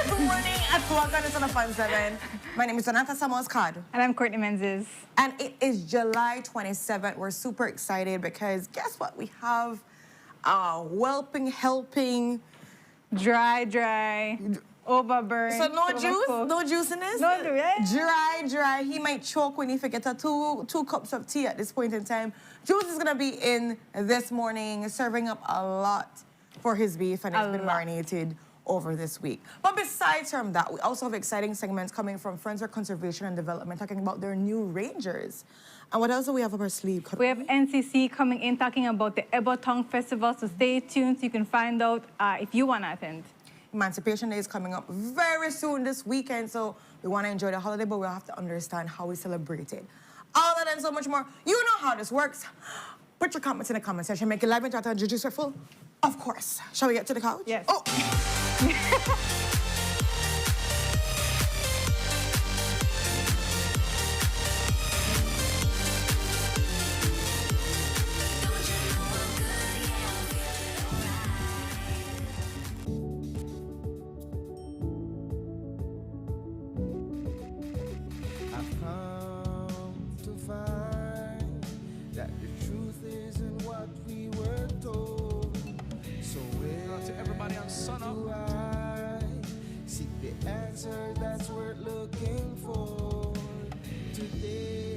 Good morning at welcome to Sunup on 7. My name is Donata Samos-Card. And I'm Courtney Menzies. And it is July 27th. We're super excited because guess what? We have whelping, helping. Dry, overburn. So no juice in this? No, Dry. He might choke when he forgets two cups of tea at this point in time. Juice is gonna be in this morning, serving up a lot for his beef, and it's been marinated over this week. But besides from that, we also have exciting segments coming from Friends for Conservation and Development, talking about their new rangers. And what else do we have up our sleeve? We have NCC coming in talking about the Ebotong Festival, so stay tuned so you can find out if you want to attend. Emancipation Day is coming up very soon this weekend, so we want to enjoy the holiday, but we have to understand how we celebrate it. All that and so much more. You know how this works. Put your comments in the comment section. Make it live and chat and disrespectful. Of course. Shall we get to the couch? Yes. Oh. That's worth looking for today.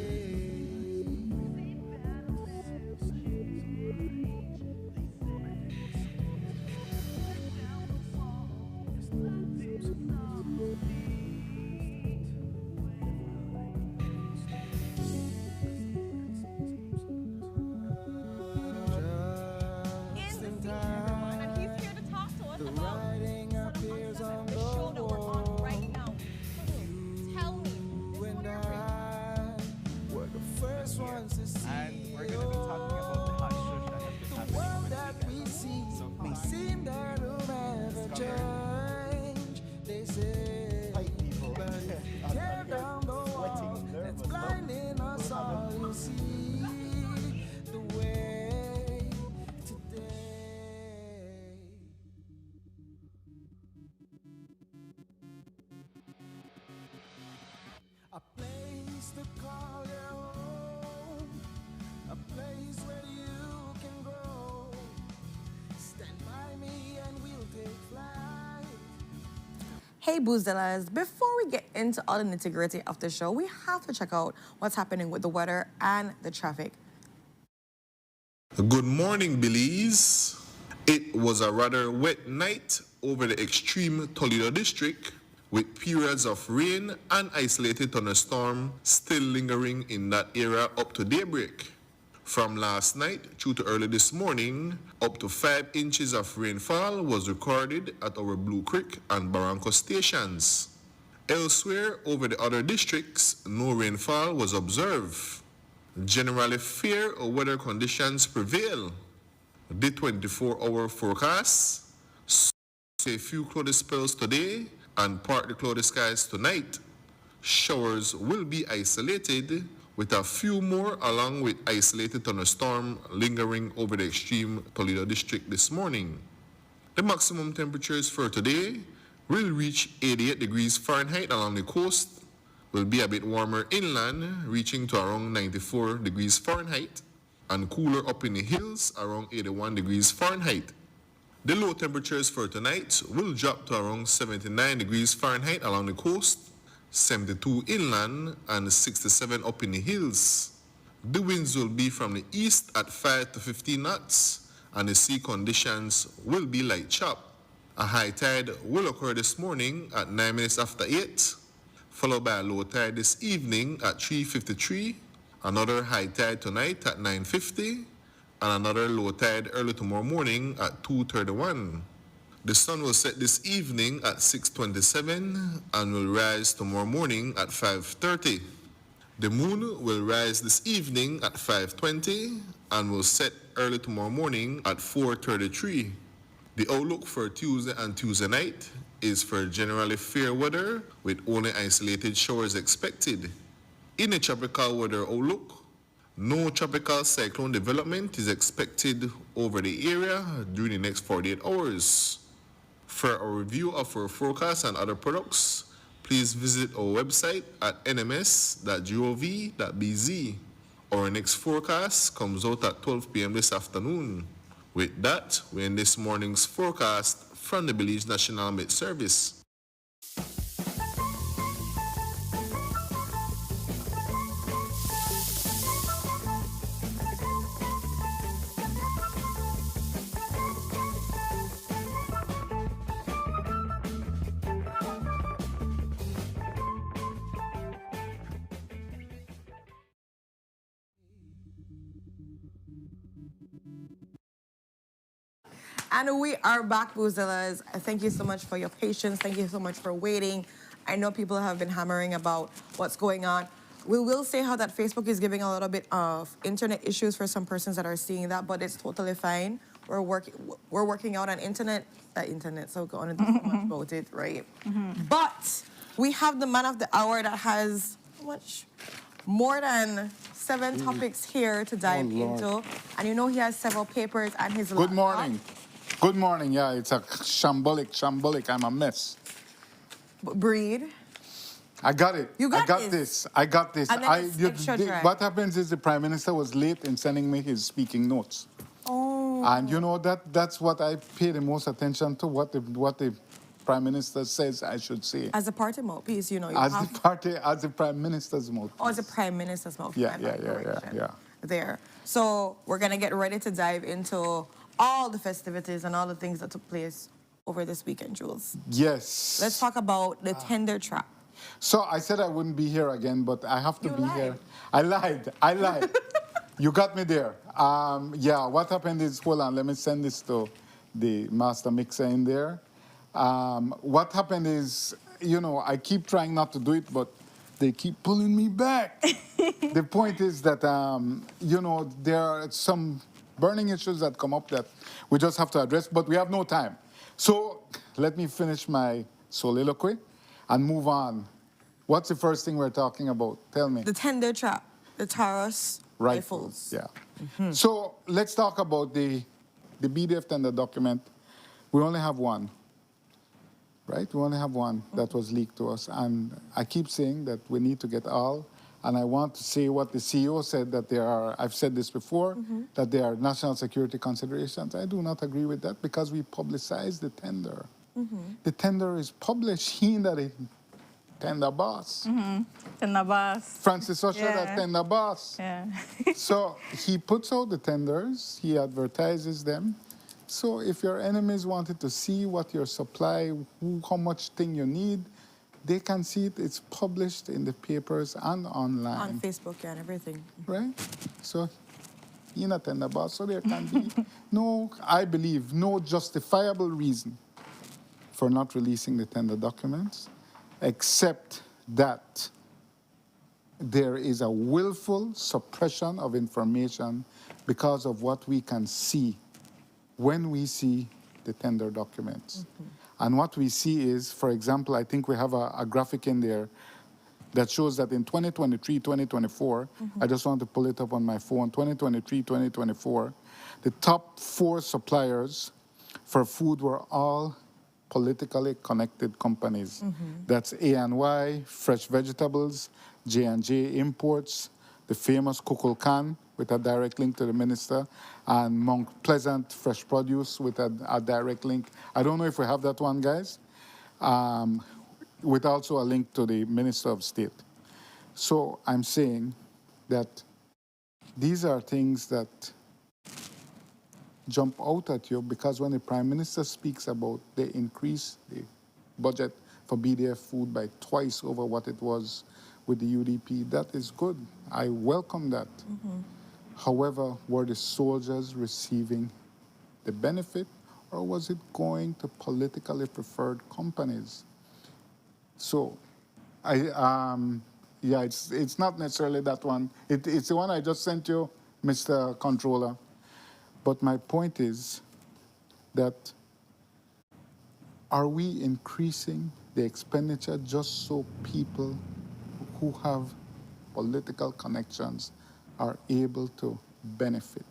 Just in time, and he's here to talk to us about writing appears on the show that we're on right now. Tell me, we're the first ones to see. And we're going to be talking about the hot shush that has been happening world over the that we weekend. see may seem that will never change. They say, but if you tear down the wall that's blinding us all, you'll see the way today. A place to call your own, a place where you can grow. Stand by me and we'll take flight. Hey, Boozillas. Before we get into all the nitty-gritty of the show, we have to check out what's happening with the weather and the traffic. Good morning, Belize. It was a rather wet night over the extreme Toledo district, with periods of rain and isolated thunderstorm still lingering in that area up to daybreak. From last night through to early this morning, up to 5 inches of rainfall was recorded at our Blue Creek and Barranco stations. Elsewhere over the other districts, no rainfall was observed. Generally fair weather conditions prevail. The 24-hour forecast saw a few cloudy spells today and partly cloudy skies tonight. Showers will be isolated, with a few more along with isolated thunderstorm lingering over the extreme Toledo district this morning. The maximum temperatures for today will reach 88 degrees Fahrenheit along the coast, will be a bit warmer inland, reaching to around 94 degrees Fahrenheit, and cooler up in the hills around 81 degrees Fahrenheit. The low temperatures for tonight will drop to around 79 degrees Fahrenheit along the coast, 72 inland, and 67 up in the hills. The winds will be from the east at 5 to 15 knots, and the sea conditions will be light chop. A high tide will occur this morning at 9 minutes after 8, followed by a low tide this evening at 3:53, another high tide tonight at 9:50, and another low tide early tomorrow morning at 2:31. The sun will set this evening at 6:27 and will rise tomorrow morning at 5:30. The moon will rise this evening at 5:20 and will set early tomorrow morning at 4:33. The outlook for Tuesday and Tuesday night is for generally fair weather with only isolated showers expected. In a tropical weather outlook, no tropical cyclone development is expected over the area during the next 48 hours. For a review of our forecast and other products, please visit our website at nms.gov.bz. Our next forecast comes out at 12 p.m. this afternoon. With that, we end this morning's forecast from the Belize National Met Service. And we are back, Boozillers. Thank you so much for your patience. Thank you so much for waiting. I know people have been hammering about what's going on. We will say how that Facebook is giving a little bit of internet issues for some persons that are seeing that, but it's totally fine. We're working out on internet, so go on and do so much about it, right? But we have the man of the hour that has more than 7 topics here to dive into. And you know he has several papers and his Good morning. Good morning. Yeah, it's a shambolic. I'm a mess. Breed. I got it. You got I got this. I got this. And then it's extra dry. What happens is the Prime Minister was late in sending me his speaking notes. Oh. And you know that's what I pay the most attention to, what the Prime Minister says I should say. As a party mouthpiece, you know. As the Prime Minister's mouthpiece. Oh, as the Prime Minister's mouthpiece. Yeah. There. So we're going to get ready to dive into all the festivities and all the things that took place over this weekend, Jules. Yes. Let's talk about the tender trap. So I said I wouldn't be here again, but I have to You be lied. here. I lied. You got me there. Yeah, what happened is, hold on, let me send this to the master mixer in there. What happened is, you know, I keep trying not to do it, but they keep pulling me back. The point is that, you know, there are some burning issues that come up that we just have to address, but we have no time. So let me finish my soliloquy and move on. What's the first thing we're talking about? Tell me. The tender trap, the Taurus rifles. Yeah. So let's talk about the BDF tender document. We only have one, right? We only have one that was leaked to us. And I keep saying that we need to get all. And I want to say what the CEO said, that there are, I've said this before, that there are national security considerations. I do not agree with that because we publicize the tender. The tender is published. He that is tender boss. Tender boss. Francis Usher, that tender boss. Yeah. So he puts out the tenders, he advertises them. So if your enemies wanted to see what your supply, how much thing you need, they can see it. It's published in the papers and online. On Facebook and everything. Right? So you're not tender boss, so there can be no, I believe, no justifiable reason for not releasing the tender documents, except that there is a willful suppression of information because of what we can see when we see the tender documents. And what we see is, for example, I think we have a graphic in there that shows that in 2023, 2024, I just want to pull it up on my phone, 2023, 2024, the top 4 suppliers for food were all politically connected companies. That's A&Y, Fresh Vegetables, J&J Imports, the famous Kukulkan with a direct link to the minister, and Mount Pleasant Fresh Produce with a direct link. I don't know if we have that one, guys, with also a link to the Minister of State. So I'm saying that these are things that jump out at you because when the Prime Minister speaks about they increase the budget for BDF food by twice over what it was with the UDP, that is good. I welcome that. However, were the soldiers receiving the benefit or was it going to politically preferred companies? So, yeah, it's not necessarily that one. It's the one I just sent you, Mr. Controller. But my point is that are we increasing the expenditure just so people who have political connections are able to benefit?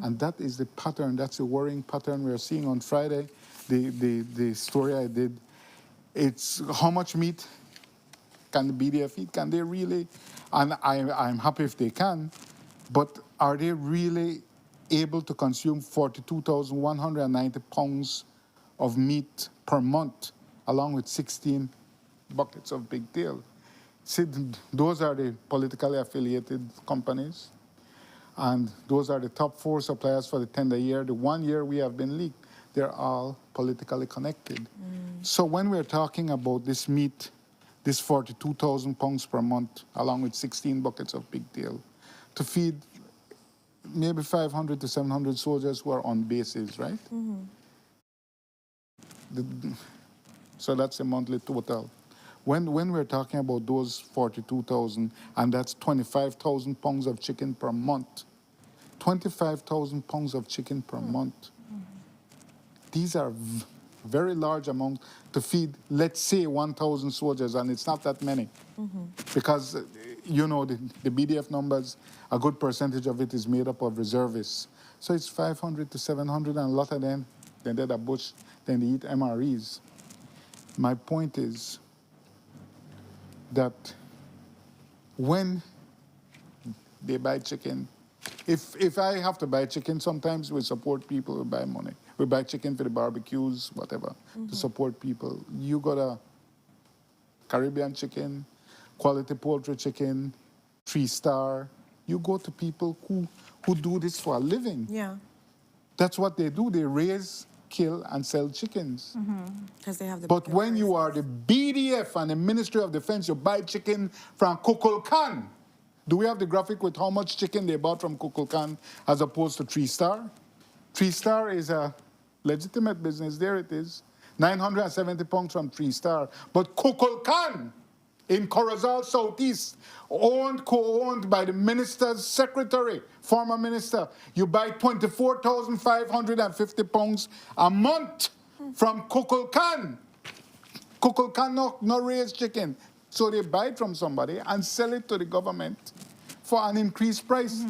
And that is the pattern, that's the worrying pattern we're seeing on Friday. the story I did, it's how much meat can the BDF eat? Can they really? And I'm happy if they can, but are they really able to consume 42,190 pounds of meat per month, along with 16 buckets of big tail? See, those are the politically affiliated companies, and those are the top 4 suppliers for the tender year. The 1 year we have been leaked, they're all politically connected. So when we're talking about this meat, this 42,000 pounds per month, along with 16 buckets of pigtail, to feed maybe 500 to 700 soldiers who are on bases, right? So that's a monthly total. When we're talking about those 42,000, and that's 25,000 pounds of chicken per month, 25,000 pounds of chicken per month. These are very large amounts to feed, let's say, 1,000 soldiers, and it's not that many. Because, you know, the BDF numbers, a good percentage of it is made up of reservists. So it's 500 to 700, and a lot of them, then they're the bush, then they eat MREs. My point is that when they buy chicken, if I have to buy chicken, sometimes we support people who buy money. We buy chicken for the barbecues, whatever, to support people. You got a Caribbean chicken, quality poultry chicken, 3-star. You go to people who do this for a living. Yeah. That's what they do. They raise, kill, and sell chickens. Because they have the. But bigger when you are prices. the BDF and the Ministry of Defense, you buy chicken from Kukulkan. Do we have the graphic with how much chicken they bought from Kukulkan as opposed to 3-star? 3-star is a legitimate business. There it is. 970 pounds from 3-star. But Kukulkan in Corozal Southeast, co-owned by the minister's secretary, former minister, you buy 24,550 pounds a month from Kukulkan. Kukulkan no raise chicken. So they buy it from somebody and sell it to the government for an increased price.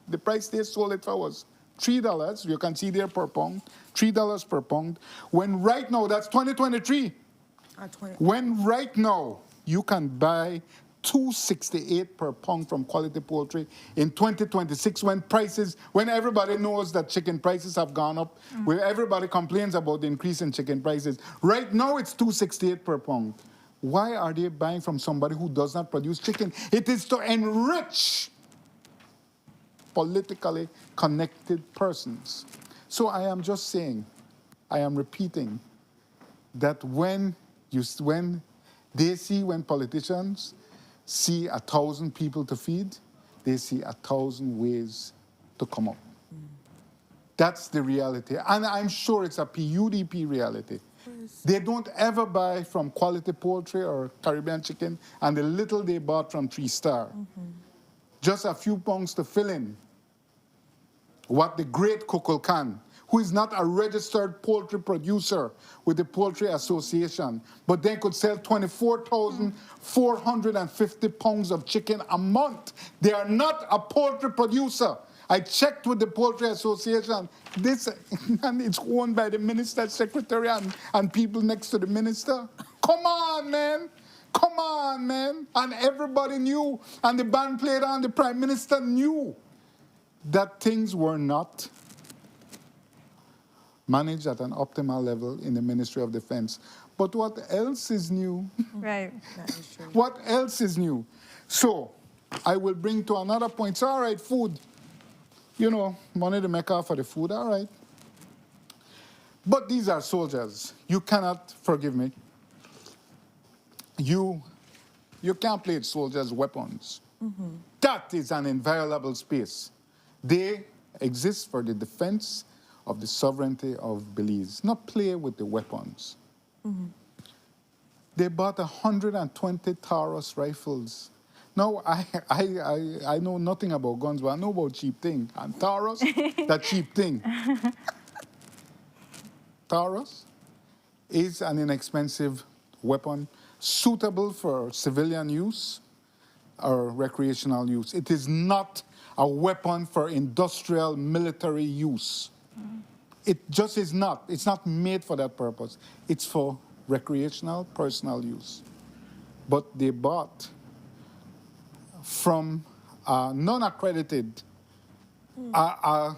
The price they sold it for was $3. You can see there per pound, $3 per pound. When right now, that's 2023. When right now, you can buy $2.68 per pound from quality poultry in 2026 when everybody knows that chicken prices have gone up, where everybody complains about the increase in chicken prices. Right now, it's $2.68 per pound. Why are they buying from somebody who does not produce chicken? It is to enrich politically connected persons. So I am just saying, I am repeating, that when politicians see 1,000 people to feed, they see 1,000 ways to come up. That's the reality. And I'm sure it's a PUDP reality. They don't ever buy from quality poultry or Caribbean chicken, and the little they bought from 3-star. Just a few pounds to fill in what the great Kukulkan, who is not a registered poultry producer with the Poultry Association, but they could sell 24,450 pounds of chicken a month. They are not a poultry producer. I checked with the Poultry Association. And it's owned by the minister's secretary and people next to the minister. Come on, man. Come on, man. And everybody knew, and the band played on, the prime minister knew that things were not managed at an optimal level in the Ministry of Defense. But what else is new? Right. That is true. What else is new? So I will bring to another point. So, all right, food. You know, money to make off for the food, all right. But these are soldiers. You cannot, forgive me, you can't play with soldiers' weapons. That is an inviolable space. They exist for the defense of the sovereignty of Belize, not play with the weapons. They bought 120 Taurus rifles. Now, I know nothing about guns, but I know about cheap thing. And Taurus, that cheap thing. Taurus is an inexpensive weapon suitable for civilian use or recreational use. It is not a weapon for industrial military use. It just is not. It's not made for that purpose. It's for recreational, personal use. But they bought from a non-accredited, a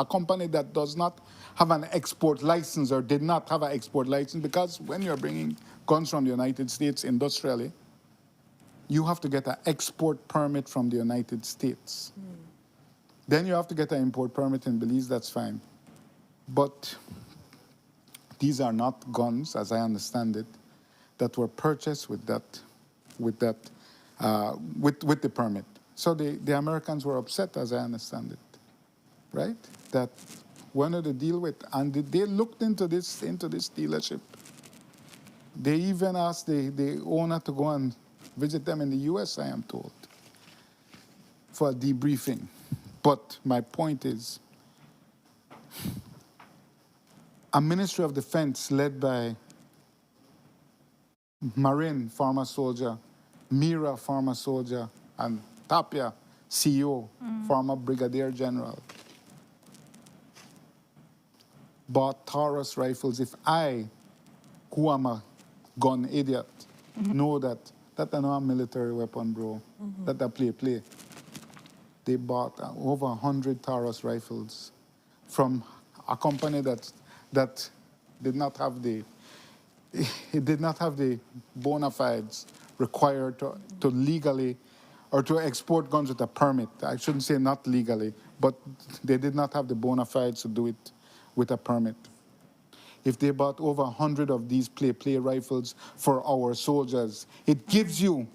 company that does not have an export license or did not have an export license, because when you're bringing guns from the United States industrially, you have to get an export permit from the United States. Then you have to get an import permit in Belize, that's fine. But these are not guns, as I understand it, that were purchased with the permit. So the Americans were upset, as I understand it, right? That wanted to deal with, and they looked into this dealership. They even asked the owner to go and visit them in the U.S., I am told, for a debriefing. But my point is, a Ministry of Defense led by Marin, former soldier, Mira, former soldier, and Tapia, CEO, former Brigadier General, bought Taurus rifles. If I, who am a gun idiot, know that are not a military weapon, bro, that I play. They bought over 100 Taurus rifles from a company that did not have the bona fides required to legally or to export guns with a permit. I shouldn't say not legally, but they did not have the bona fides to do it with a permit. If they bought over 100 of these play rifles for our soldiers, it gives you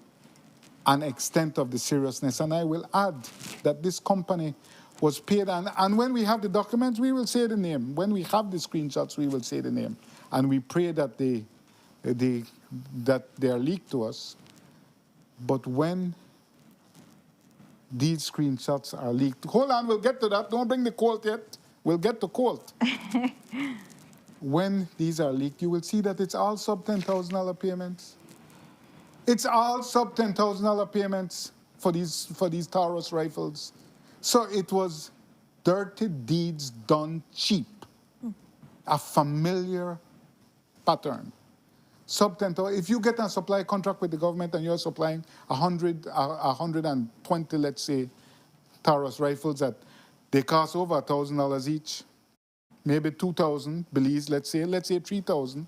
an extent of the seriousness. And I will add that this company was paid, and when we have the documents, we will say the name. When we have the screenshots, we will say the name. And we pray that they are leaked to us. But when these screenshots are leaked, hold on, we'll get to that. Don't bring the Colt yet. We'll get to Colt. When these are leaked, you will see that it's all sub $10,000 payments. It's all sub $10,000 payments for these Taurus rifles. So it was dirty deeds done cheap, a familiar pattern. Sub $10,000. If you get a supply contract with the government and you're supplying 120, let's say, Taurus rifles that they cost over $1,000 each, maybe 2,000, Belize, let's say 3,000.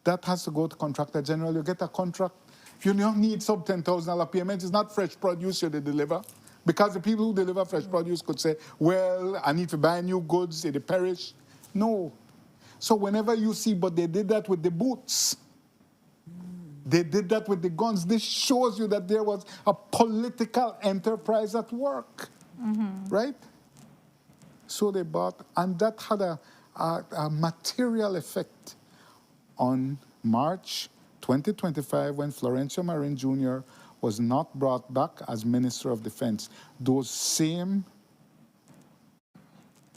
That has to go to contractor general. You get a contract. You don't need sub $10,000 payments. It's not fresh produce you deliver. Because the people who deliver fresh produce could say, well, I need to buy new goods, they perish. No. So whenever you see, but they did that with the boots. They did that with the guns. This shows you that there was a political enterprise at work, right? So they bought, and that had a material effect on March 2025 when Florencio Marin Jr. was not brought back as Minister of Defense. Those same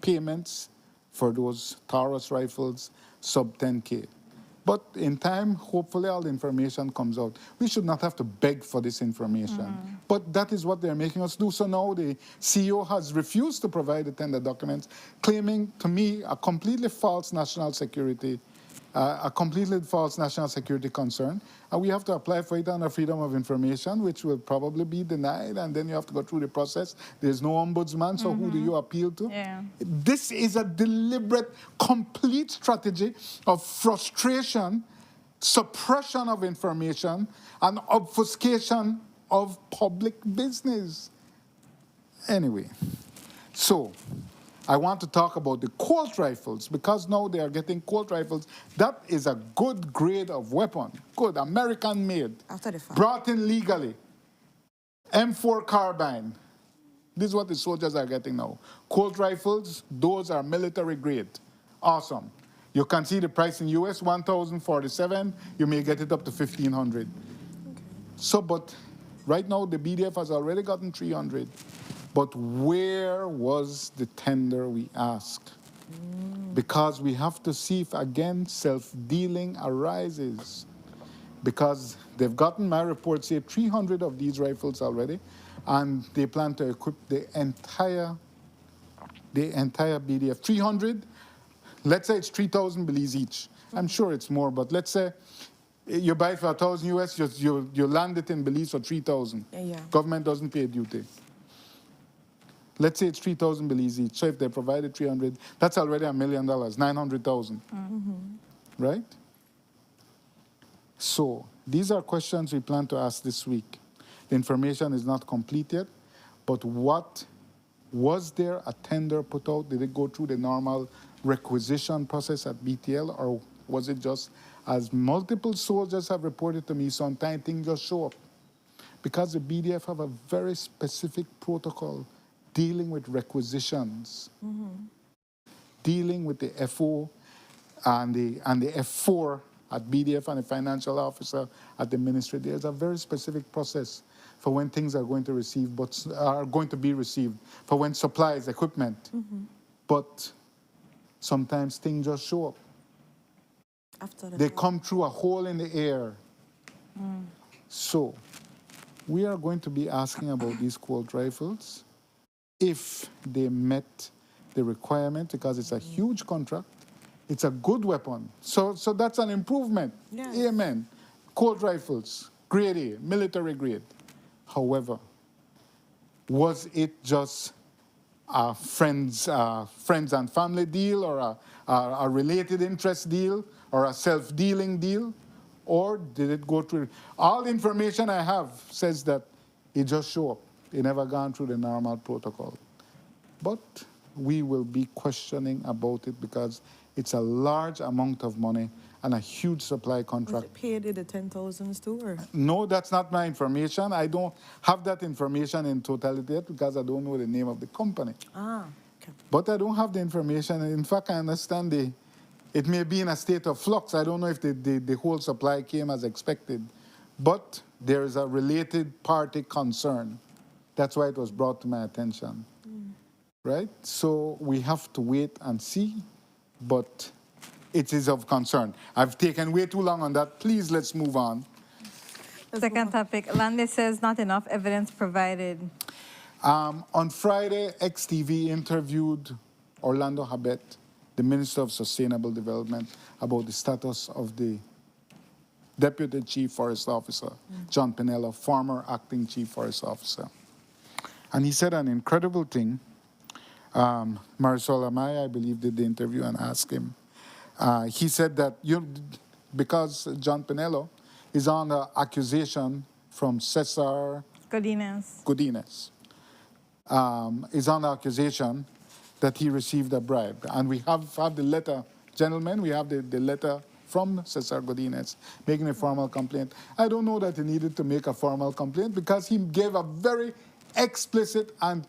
payments for those Taurus rifles, sub 10K. But in time, hopefully all the information comes out. We should not have to beg for this information. But that is what they're making us do. So now the CEO has refused to provide the tender documents, claiming to me a completely false national security concern. And we have to apply for it under Freedom of Information, which will probably be denied, and then you have to go through the process. There's no ombudsman, so who do you appeal to? Yeah. This is a deliberate, complete strategy of frustration, suppression of information, and obfuscation of public business. Anyway, so I want to talk about the Colt rifles, because now they are getting Colt rifles. That is a good grade of weapon, good, American-made, After the fact. brought in legally. M4 carbine. This is what the soldiers are getting now. Colt rifles, those are military grade. Awesome. You can see the price in US, $1,047. You may get it up to $1,500. Okay. So, but right now the BDF has already gotten 300. But where was the tender, we asked? Because we have to see if, again, self-dealing arises. Because they've gotten, my report say, 300 of these rifles already, and they plan to equip the entire BDF. 300 let's say it's 3,000 Belize each. I'm sure it's more, but let's say you buy it for 1,000 US, you land it in Belize for 3,000. Yeah. Government doesn't pay duty. Let's say it's 3,000 Belize each. So if they provided 300, that's already $1 million, 900,000. Right? So these are questions we plan to ask this week. The information is not complete yet, but was there a tender put out? Did it go through the normal requisition process at BTL, or was it just, as multiple soldiers have reported to me, sometimes things just show up? Because the BDF have a very specific protocol dealing with requisitions, dealing with the FO and the F4 at BDF and the financial officer at the ministry. There's a very specific process for when things are going to receive, but are going to be received, for when supplies, equipment. But sometimes things just show up. After the They come through a hole in the air. So we are going to be asking about these Colt rifles if they met the requirement, because it's a huge contract. It's a good weapon. So that's an improvement. Yes. Amen. Colt rifles, grade A, military grade. However, was it just a friends and family deal, or a related interest deal, or a self-dealing deal? Or did it go through? All the information I have says that it just showed up. It never gone through the normal protocol. But we will be questioning about it because it's a large amount of money and a huge supply Was contract. it paid in the 10,000s too, or? No, that's not my information. I don't have that information in totality yet because I don't know the name of the company. Okay. But I don't have the information. In fact, I understand it may be in a state of flux. I don't know if the whole supply came as expected. But there is a related party concern. That's why it was brought to my attention. Right? So we have to wait and see. But it is of concern. I've taken way too long on that. Please, let's move on. Second topic, Lande says not enough evidence provided. On Friday, XTV interviewed Orlando Habet, the Minister of Sustainable Development, about the status of the Deputy Chief Forest Officer, John Pinello, former acting Chief Forest Officer. And he said an incredible thing. Marisol Amaya, I believe, did the interview and asked him. He said that because John Pinello is on an accusation from Cesar Godinez, is on the accusation that he received a bribe. And we have the letter, gentlemen, we have the letter from Cesar Godinez making a formal complaint. I don't know that he needed to make a formal complaint because he gave a very explicit and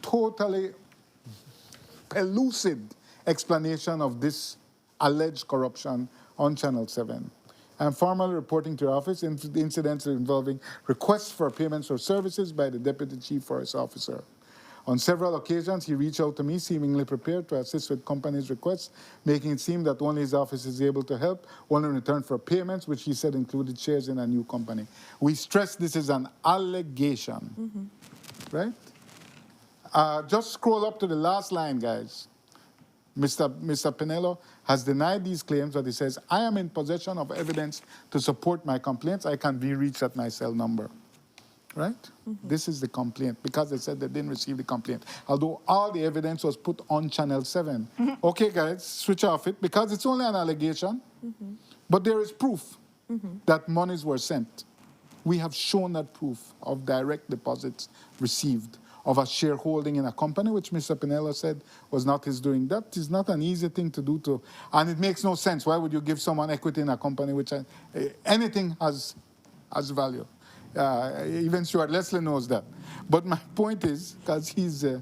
totally pellucid explanation of this alleged corruption on Channel 7. I'm formally reporting to your office incidents involving requests for payments or services by the Deputy Chief Forest Officer. On several occasions, he reached out to me, seemingly prepared to assist with companies' requests, making it seem that only his office is able to help, only in return for payments, which he said included shares in a new company. We stress this is an allegation, right? Just scroll up to the last line, guys. Mr. Pinello has denied these claims, but he says, I am in possession of evidence to support my complaints. I can be reached at my cell number. Right? This is the complaint, because they said they didn't receive the complaint. Although all the evidence was put on Channel 7. Okay, guys, switch off it, because it's only an allegation, but there is proof that monies were sent. We have shown that proof of direct deposits received of a shareholding in a company, which Mr. Pinello said was not his doing. That is not an easy thing to do, and it makes no sense. Why would you give someone equity in a company which anything has value? Even Stuart Leslie knows that. But my point is, because he's a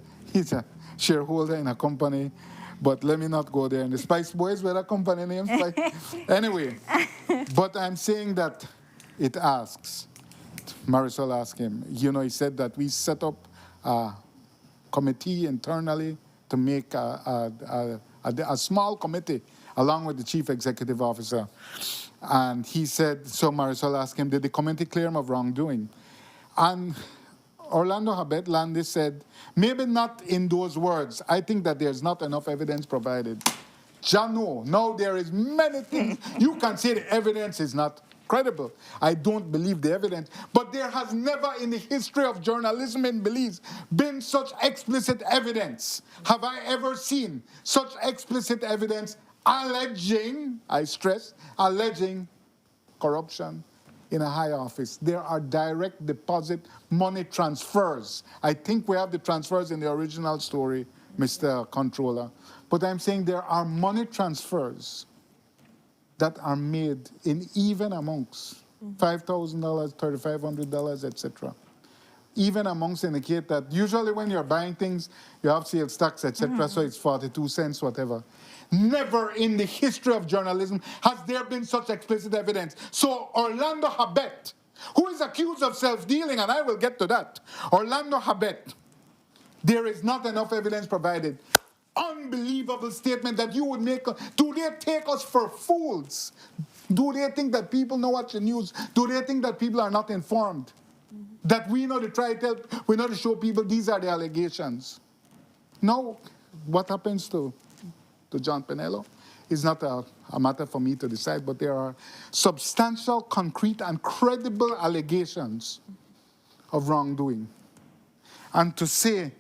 shareholder in a company, but let me not go there. And the Spice Boys were a company name. Anyway, but I'm saying that it asks. Marisol asked him, he said that we set up a committee internally to make a small committee along with the chief executive officer. And he said, so Marisol asked him, did the committee clear him of wrongdoing? And Orlando Habet Landis said, maybe not in those words. I think that there's not enough evidence provided. Jano. Now there is many things. You can say the evidence is not credible. I don't believe the evidence. But there has never in the history of journalism in Belize been such explicit evidence. Have I ever seen such explicit evidence alleging, I stress, alleging corruption in a high office? There are direct deposit money transfers. I think we have the transfers in the original story, Mr. Controller. But I'm saying there are money transfers that are made in even amongst $5,000, $3,500, etc. Even amongst indicate that usually when you're buying things, you have sales tax, etc., so it's 42 cents, whatever. Never in the history of journalism has there been such explicit evidence. So Orlando Habet, who is accused of self-dealing, and I will get to that, Orlando Habet, there is not enough evidence provided. Unbelievable statement that you would make. Do they take us for fools? Do they think that people know watch the news? Do they think that people are not informed? That we know to try to tell, we know to show people these are the allegations. Now, what happens to John Pinello is not a matter for me to decide, but there are substantial, concrete, and credible allegations of wrongdoing. And to say,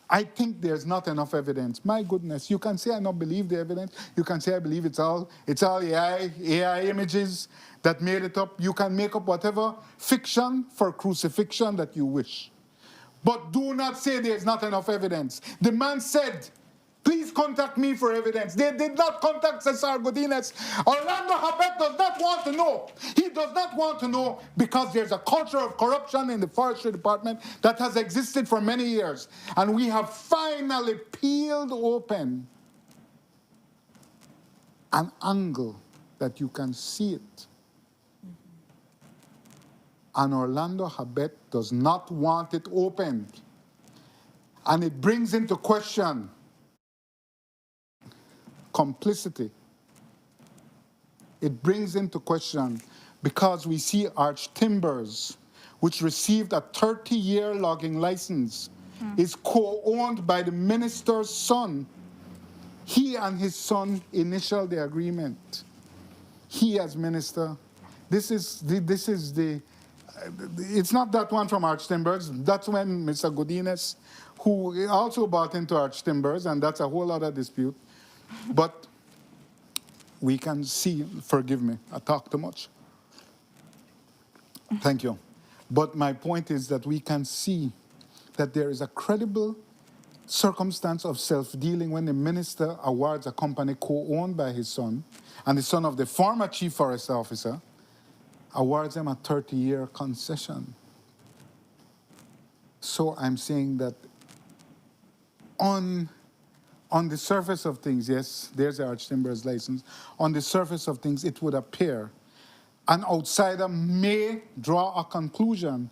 I think there's not enough evidence. My goodness, you can say I don't believe the evidence. You can say I believe it's all AI images that made it up. You can make up whatever fiction for crucifixion that you wish. But do not say there's not enough evidence. The man said, please contact me for evidence. They did not contact Cesar Godinez. Orlando Habet does not want to know. He does not want to know because there's a culture of corruption in the forestry department that has existed for many years. And we have finally peeled open an angle that you can see it. And Orlando Habet does not want it opened. And it brings into question complicity. It brings into question because we see Arch Timbers, which received a 30-year logging license, is co-owned by the minister's son. He and his son initialed the agreement. He as minister. It's not that one from Arch Timbers. That's when Mr. Godinez, who also bought into Arch Timbers, and that's a whole other dispute. But we can see, forgive me, I talk too much. Thank you. But my point is that we can see that there is a credible circumstance of self-dealing when the minister awards a company co-owned by his son, and the son of the former chief forest officer awards him a 30-year concession. So I'm saying that on the surface of things, yes, there's the Arch Timbers license. On the surface of things, it would appear an outsider may draw a conclusion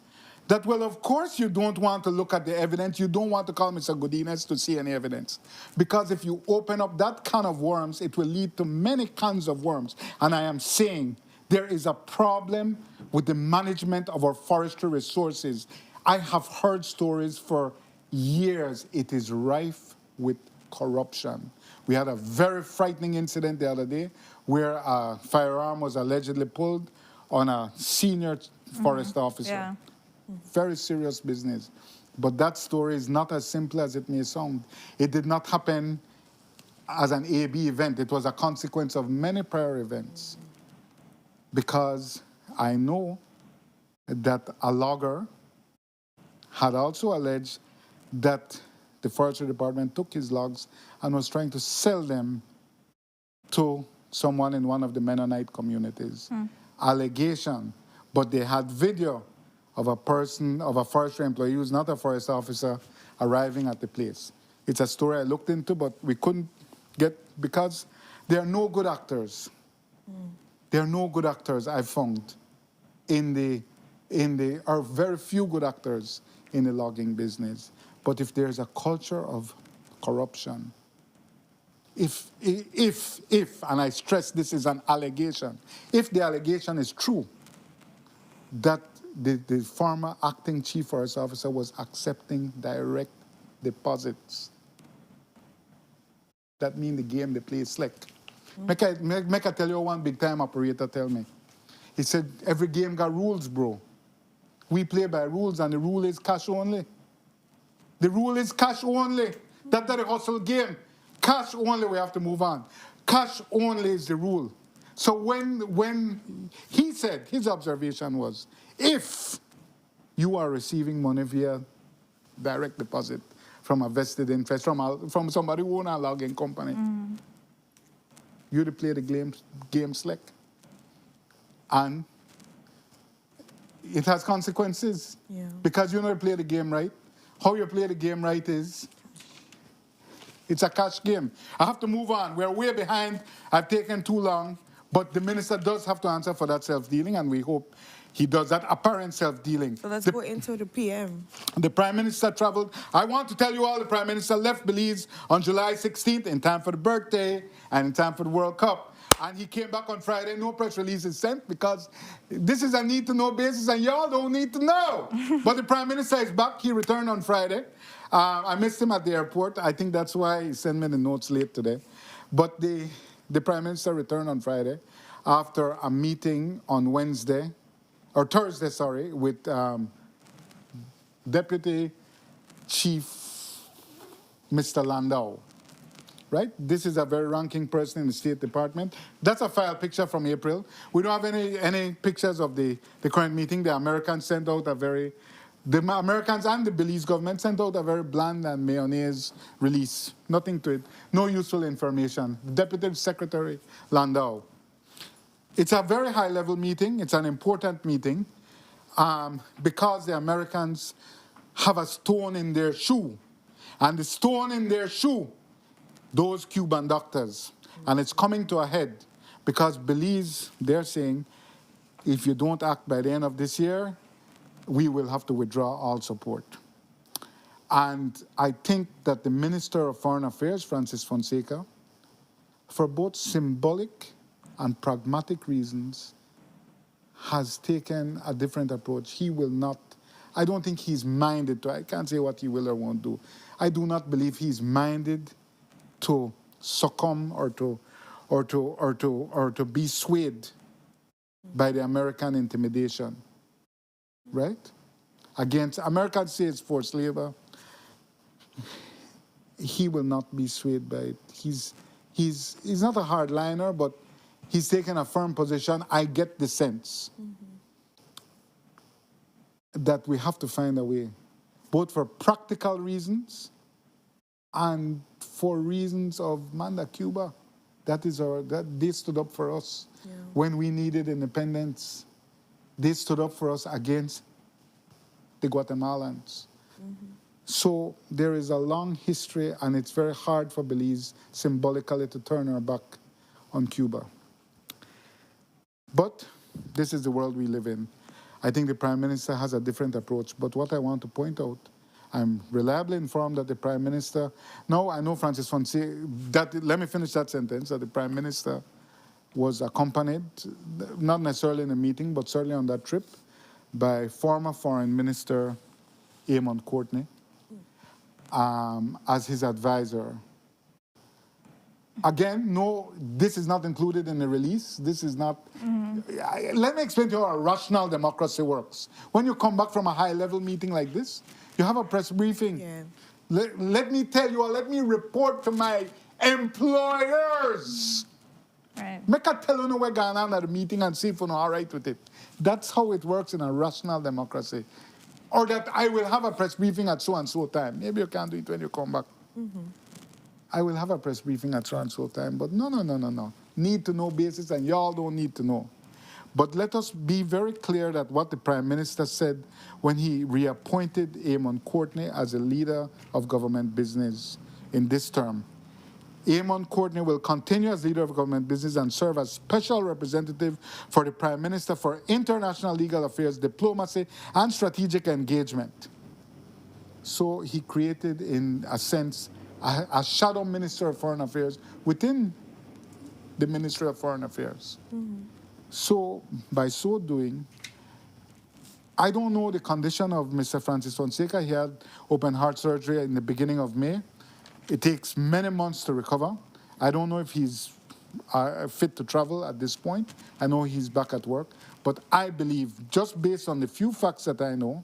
that, well, of course you don't want to look at the evidence. You don't want to call Mr. Godinez to see any evidence. Because if you open up that can of worms, it will lead to many cans of worms. And I am saying there is a problem with the management of our forestry resources. I have heard stories for years. It is rife with corruption. We had a very frightening incident the other day where a firearm was allegedly pulled on a senior forest officer. Yeah. Very serious business. But that story is not as simple as it may sound. It did not happen as an A-B event. It was a consequence of many prior events. Because I know that a logger had also alleged that the forestry department took his logs and was trying to sell them to someone in one of the Mennonite communities. Allegation. But they had video of a person, of a forestry employee who's not a forest officer, arriving at the place. It's a story I looked into, but we couldn't get, because there are no good actors. There are no good actors, I've found, or very few good actors in the logging business. But if there's a culture of corruption, if, and I stress this is an allegation, if the allegation is true, that the former acting chief forest officer was accepting direct deposits, that means the game they play is slick. Make I tell you one big time operator tell me. He said, every game got rules, bro. We play by rules, and the rule is cash only. The rule is cash only. That's the hustle game. Cash only, we have to move on. Cash only is the rule. So when he said, his observation was, if you are receiving money via direct deposit from a vested interest, from somebody who owns a logging company, you to play the game slick. And it has consequences. Yeah. Because you know to play the game right. How you play the game right is, it's a cash game. I have to move on. We're way behind. I've taken too long. But the minister does have to answer for that self-dealing, and we hope he does that apparent self-dealing. So let's go into the PM. The Prime Minister traveled. I want to tell you all, the Prime Minister left Belize on July 16th in time for the birthday and in time for the World Cup. And he came back on Friday. No press release is sent because this is a need-to-know basis, and y'all don't need to know. But the Prime Minister is back. He returned on Friday. I missed him at the airport. I think that's why he sent me the notes late today. But the Prime Minister returned on Friday after a meeting on Thursday, sorry, with Deputy Chief Mr. Landau. Right? This is a very ranking person in the State Department. That's a file picture from April. We don't have any pictures of the current meeting. The Americans and the Belize government sent out a very bland and mayonnaise release. Nothing to it. No useful information. Deputy Secretary Landau. It's a very high-level meeting. It's an important meeting because the Americans have a stone in their shoe. And the stone in their shoe, those Cuban doctors. And it's coming to a head because Belize, they're saying, if you don't act by the end of this year, we will have to withdraw all support. And I think that the Minister of Foreign Affairs, Francis Fonseca, for both symbolic and pragmatic reasons, has taken a different approach. He will not, I don't think he's minded to, I can't say what he will or won't do. I do not believe he's minded to succumb or to be swayed by the American intimidation, right? Against Americans say it's forced labor. He will not be swayed by it. He's not a hardliner, but he's taken a firm position. I get the sense that we have to find a way, both for practical reasons and for reasons of Manda Cuba. That they stood up for us when we needed independence. They stood up for us against the Guatemalans. So there is a long history, and it's very hard for Belize symbolically to turn our back on Cuba. But this is the world we live in. I think the Prime Minister has a different approach. But what I want to point out, I'm reliably informed that the Prime Minister, no, I know Francis Fonseca, let me finish that sentence, that the Prime Minister was accompanied, not necessarily in a meeting, but certainly on that trip, by former Foreign Minister Eamon Courtney as his advisor. Again, no, this is not included in the release. This is not... Let me explain to you how a rational democracy works. When you come back from a high-level meeting like this, you have a press briefing. Yeah. Let me tell you, or let me report to my employers. Right. Make a tell you we're going on at the meeting and see if you're all right with it. That's how it works in a rational democracy. Or that I will have a press briefing at so-and-so time. Maybe you can't do it when you come back. I will have a press briefing at so-and-so time. But no. Need to know basis, and y'all don't need to know. But let us be very clear that what the Prime Minister said when he reappointed Eamon Courtney as a leader of government business in this term. Eamon Courtney will continue as leader of government business and serve as special representative for the Prime Minister for international legal affairs, diplomacy, and strategic engagement. So he created, in a sense, a shadow Minister of Foreign Affairs within the Ministry of Foreign Affairs. So, by so doing, I don't know the condition of Mr. Francis Fonseca. He had open heart surgery in the beginning of May. It takes many months to recover. I don't know if he's fit to travel at this point. I know he's back at work. But I believe, just based on the few facts that I know,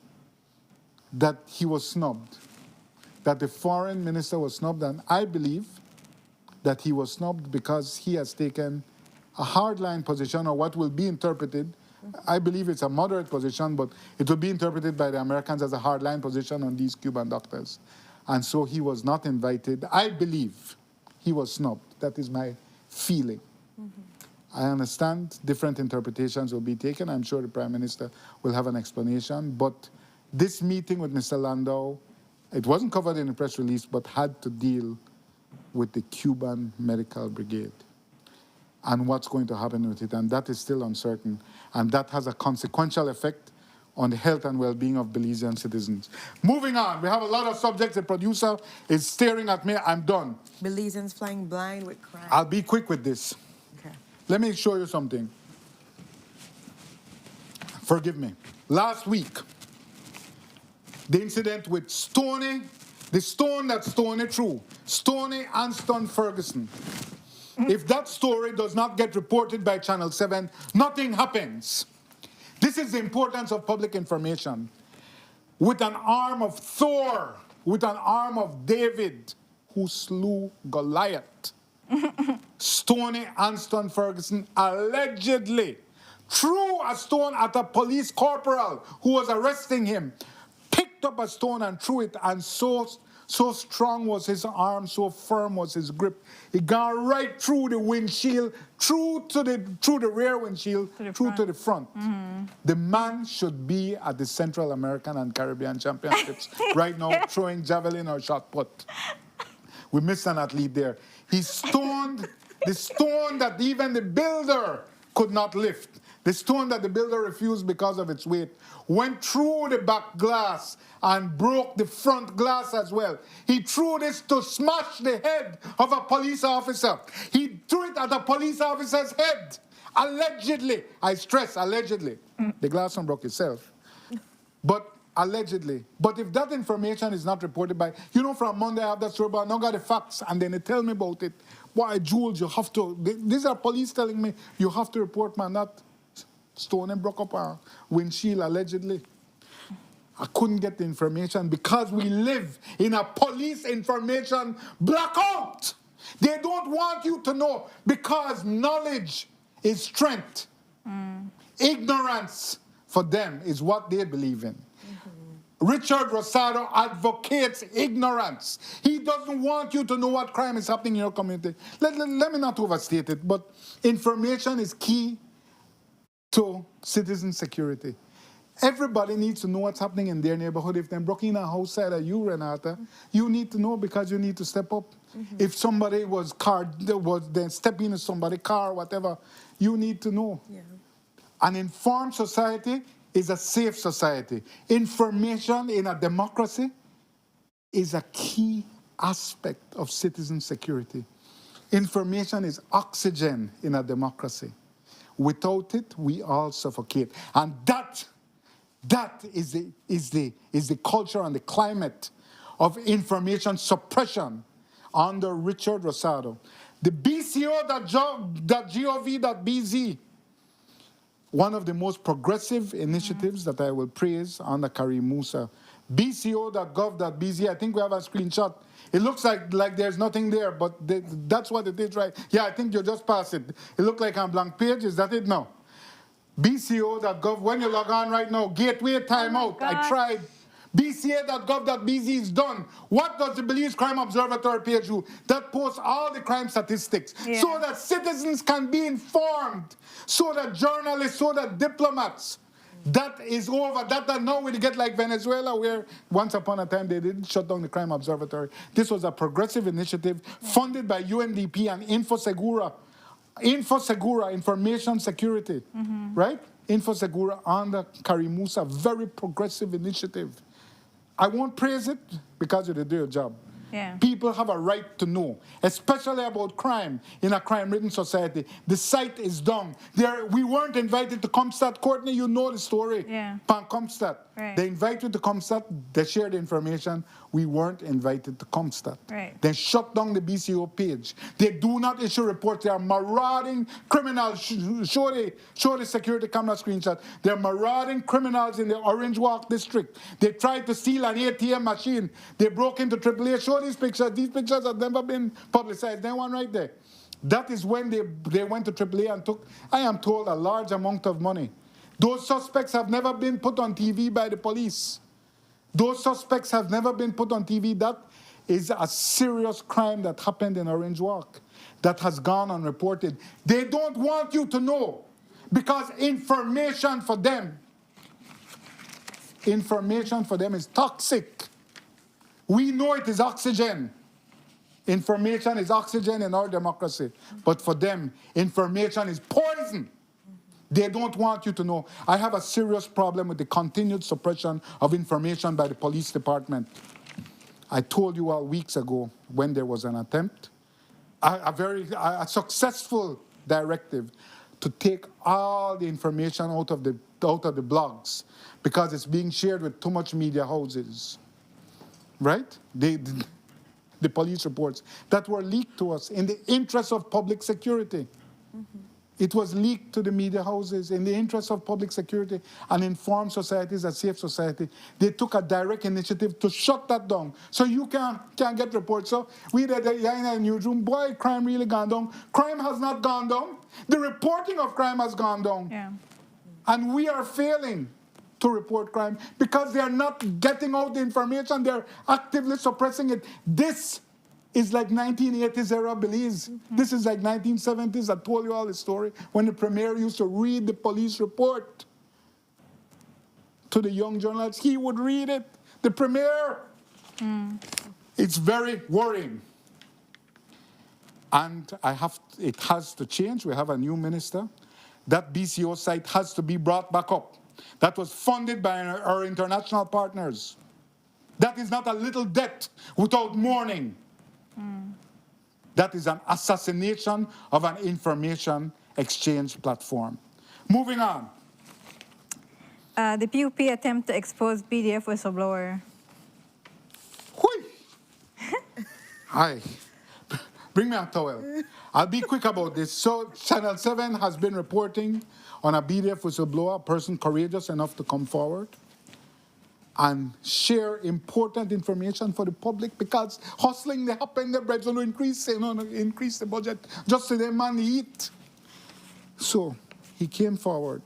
that he was snubbed, that the foreign minister was snubbed, and I believe that he was snubbed because he has taken a hardline position, or what will be interpreted, I believe it's a moderate position, but it will be interpreted by the Americans as a hardline position on these Cuban doctors. And so he was not invited. I believe he was snubbed. That is my feeling. I understand different interpretations will be taken. I'm sure the Prime Minister will have an explanation. But this meeting with Mr. Landau, it wasn't covered in the press release, but had to deal with the Cuban Medical Brigade and what's going to happen with it. And that is still uncertain. And that has a consequential effect on the health and well-being of Belizean citizens. Moving on, we have a lot of subjects. The producer is staring at me. I'm done. Belizeans flying blind with crime. I'll be quick with this. Okay. Let me show you something. Forgive me. Last week, the incident with Stoney, the stone that Stoney threw, Stoney Anston Ferguson. If that story does not get reported by Channel 7, nothing happens. This is the importance of public information. With an arm of Thor, with an arm of David, who slew Goliath, Stoney Anston Ferguson allegedly threw a stone at a police corporal who was arresting him, picked up a stone and threw it, and so strong was his arm, so firm was his grip. It got right through the windshield, through the rear windshield, through to the front. The man should be at the Central American and Caribbean Championships right now, throwing javelin or shot put. We missed an athlete there. He stoned the stone that even the builder could not lift. The stone that the builder refused because of its weight went through the back glass and broke the front glass as well. He threw this to smash the head of a police officer. He threw it at a police officer's head. Allegedly. I stress, allegedly. The glass one broke itself. But allegedly. But if that information is not reported by, from Monday I have that story, but I don't got the facts, and then they tell me about it. Why, Jules, you have to, these are police telling me, you have to report, man, that stone and broke up a windshield, allegedly. I couldn't get the information because we live in a police information blackout. They don't want you to know because knowledge is strength. Ignorance for them is what they believe in. Richard Rosado advocates ignorance. He doesn't want you to know what crime is happening in your community. Let me not overstate it, but information is key to citizen security. Everybody needs to know what's happening in their neighborhood. If they're breaking a house side of you, Renata, you need to know because you need to step up. If somebody was stepping into somebody's car or whatever, you need to know. Yeah. An informed society is a safe society. Information in a democracy is a key aspect of citizen security. Information is oxygen in a democracy. Without it, we all suffocate. And that is the culture and the climate of information suppression under Richard Rosado. The BCO.gov.bz, one of the most progressive initiatives that I will praise under Karim Musa. BCO.gov.bz, I think we have a screenshot. It looks like there's nothing there, but that's what it is, right? Yeah, I think you just passed it. It looked like a blank page. Is that it? No. BCO.gov, when you log on right now, gateway timeout. I tried. BCA.gov.bz is done. What does the Belize Crime Observatory page do? That posts all the crime statistics so that citizens can be informed, so that journalists, so that diplomats. That is over. That now we get like Venezuela, where once upon a time they didn't shut down the Crime Observatory. This was a progressive initiative funded by UNDP and Infosegura. Infosegura, information security, right? Infosegura under Karim Musa, very progressive initiative. I won't praise it because you did your job. Yeah. People have a right to know, especially about crime in a crime-ridden society. The site is down. We weren't invited to Comstat. Courtney, you know the story. Yeah. Pan Comstat. Right. They invited to Comstat. They shared information. We weren't invited to Comstat. Right. They shut down the BCO page. They do not issue reports. They are marauding criminals. Show the security camera screenshot. They're marauding criminals in the Orange Walk district. They tried to steal an ATM machine. They broke into AAA. Show these pictures. These pictures have never been publicized. That one right there. That is when they went to AAA and took, I am told, a large amount of money. Those suspects have never been put on TV by the police. Those suspects have never been put on TV. That is a serious crime that happened in Orange Walk that has gone unreported. They don't want you to know because information for them is toxic. We know it is oxygen. Information is oxygen in our democracy. But for them, information is poison. They don't want you to know. I have a serious problem with the continued suppression of information by the police department. I told you all weeks ago when there was an attempt, a successful directive to take all the information out of the blogs because it's being shared with too much media houses, right? The police reports that were leaked to us in the interest of public security. Mm-hmm. It was leaked to the media houses in the interest of public security and informed societies, a safe society. They took a direct initiative to shut that down. So you can't get reports. So we did in a newsroom, boy, crime really gone down. Crime has not gone down. The reporting of crime has gone down. Yeah. And we are failing to report crime because they are not getting out the information. They're actively suppressing it. This is like 1980s era Belize. Mm-hmm. This is like 1970s. I told you all the story when the premier used to read the police report to the young journalists. He would read it. The premier. It's very worrying. And it has to change. We have a new minister. That BCO site has to be brought back up. That was funded by our international partners. That is not a little debt without mourning. That is an assassination of an information exchange platform. Moving on. The PUP attempt to expose BDF whistleblower. Hi. Bring me a towel. I'll be quick about this. So Channel 7 has been reporting on a BDF whistleblower, a person courageous enough to come forward and share important information for the public because hustling, they happen, the bread will increase the budget just to them man eat. So he came forward,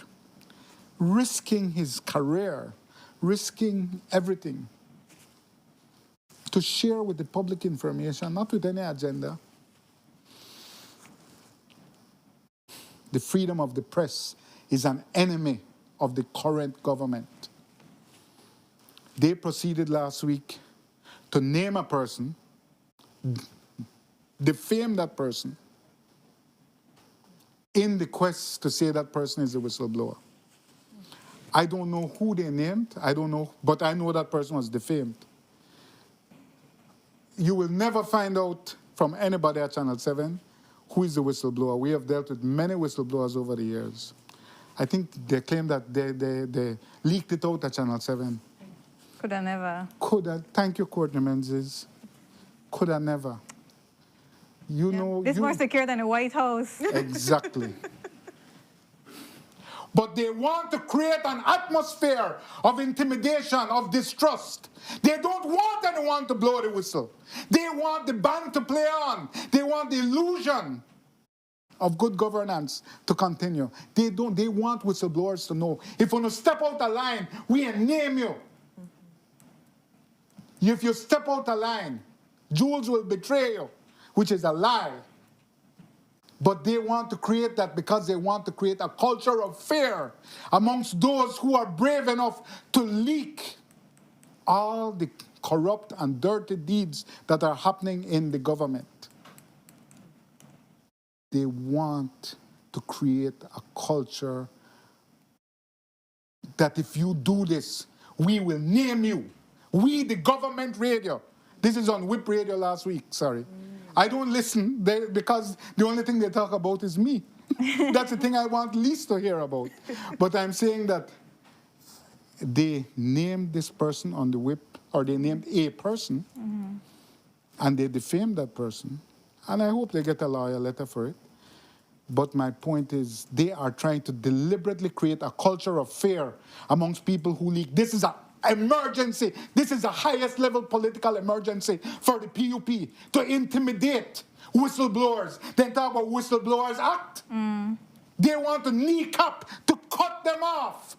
risking his career, risking everything to share with the public information, not with any agenda. The freedom of the press is an enemy of the current government. They proceeded last week to name a person, defame that person, in the quest to say that person is a whistleblower. I don't know who they named, I don't know, but I know that person was defamed. You will never find out from anybody at Channel 7 who is the whistleblower. We have dealt with many whistleblowers over the years. I think they claim that they leaked it out at Channel 7. Coulda never. Coulda. Thank you, Courtney Menzies. Coulda never. You know. It's more secure than the White House. Exactly. But they want to create an atmosphere of intimidation, of distrust. They don't want anyone to blow the whistle. They want the band to play on. They want the illusion of good governance to continue. They want whistleblowers to know. If you step out the line, we name you. If you step out the line, Jules will betray you, which is a lie. But they want to create that because they want to create a culture of fear amongst those who are brave enough to leak all the corrupt and dirty deeds that are happening in the government. They want to create a culture that if you do this, we will name you. We, the government radio, This is on Whip Radio last week, sorry. I don't listen because the only thing they talk about is me. That's the thing I want least to hear about. But I'm saying that they named this person on the whip, or they named a person, and they defamed that person. And I hope they get a lawyer letter for it. But my point is, they are trying to deliberately create a culture of fear amongst people who leak. This is an emergency. This is the highest level political emergency for the PUP to intimidate whistleblowers. Then talk about Whistleblowers Act. They want to kneecap, to cut them off.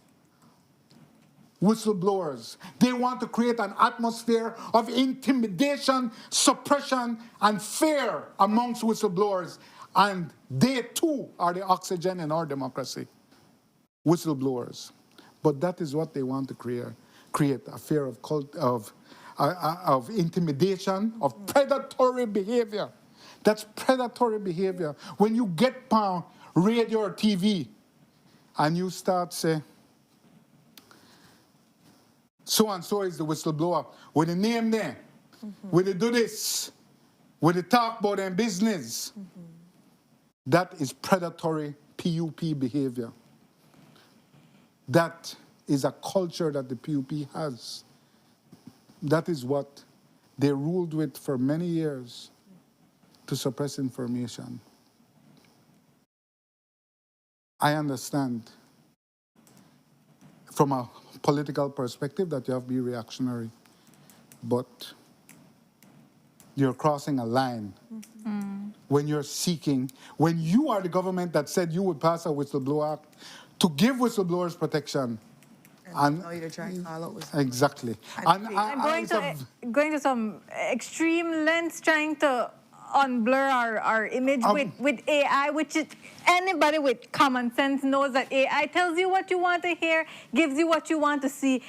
Whistleblowers. They want to create an atmosphere of intimidation, suppression, and fear amongst whistleblowers. And they too are the oxygen in our democracy. Whistleblowers. But that is what they want to create a fear of intimidation, of predatory behavior. That's predatory behavior. When you get on radio or TV and you start say, so-and-so is the whistleblower, with the name there, with the do this, with the talk about their business, that is predatory PUP behavior. That is a culture that the PUP has. That is what they ruled with for many years to suppress information. I understand from a political perspective that you have to be reactionary, but you're crossing a line when you're seeking, when you are the government that said you would pass a whistleblower act to give whistleblowers protection. And now you're trying to call out whistleblowers. Exactly. And Going to some extreme lengths, trying to unblur our image with AI, which is anybody with common sense knows that AI tells you what you want to hear, gives you what you want to see.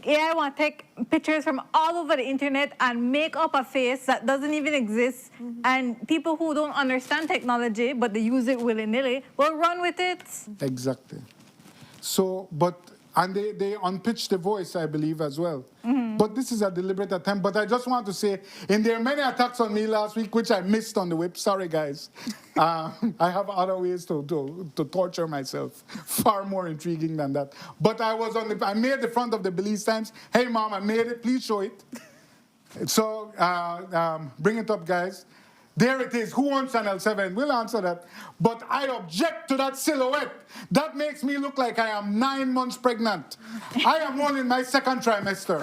AI want to take pictures from all over the internet and make up a face that doesn't even exist. And people who don't understand technology, but they use it willy-nilly, will run with it. Exactly. So, and they unpitched the voice, I believe, as well. But this is a deliberate attempt. But I just want to say, and there are many attacks on me last week, which I missed on the whip. Sorry, guys. I have other ways to torture myself, far more intriguing than that. But I made the front of the Belize Times. Hey, Mom, I made it. Please show it. So bring it up, guys. There it is. Who wants Channel 7? We'll answer that. But I object to that silhouette. That makes me look like I am 9 months pregnant. I am only in my second trimester.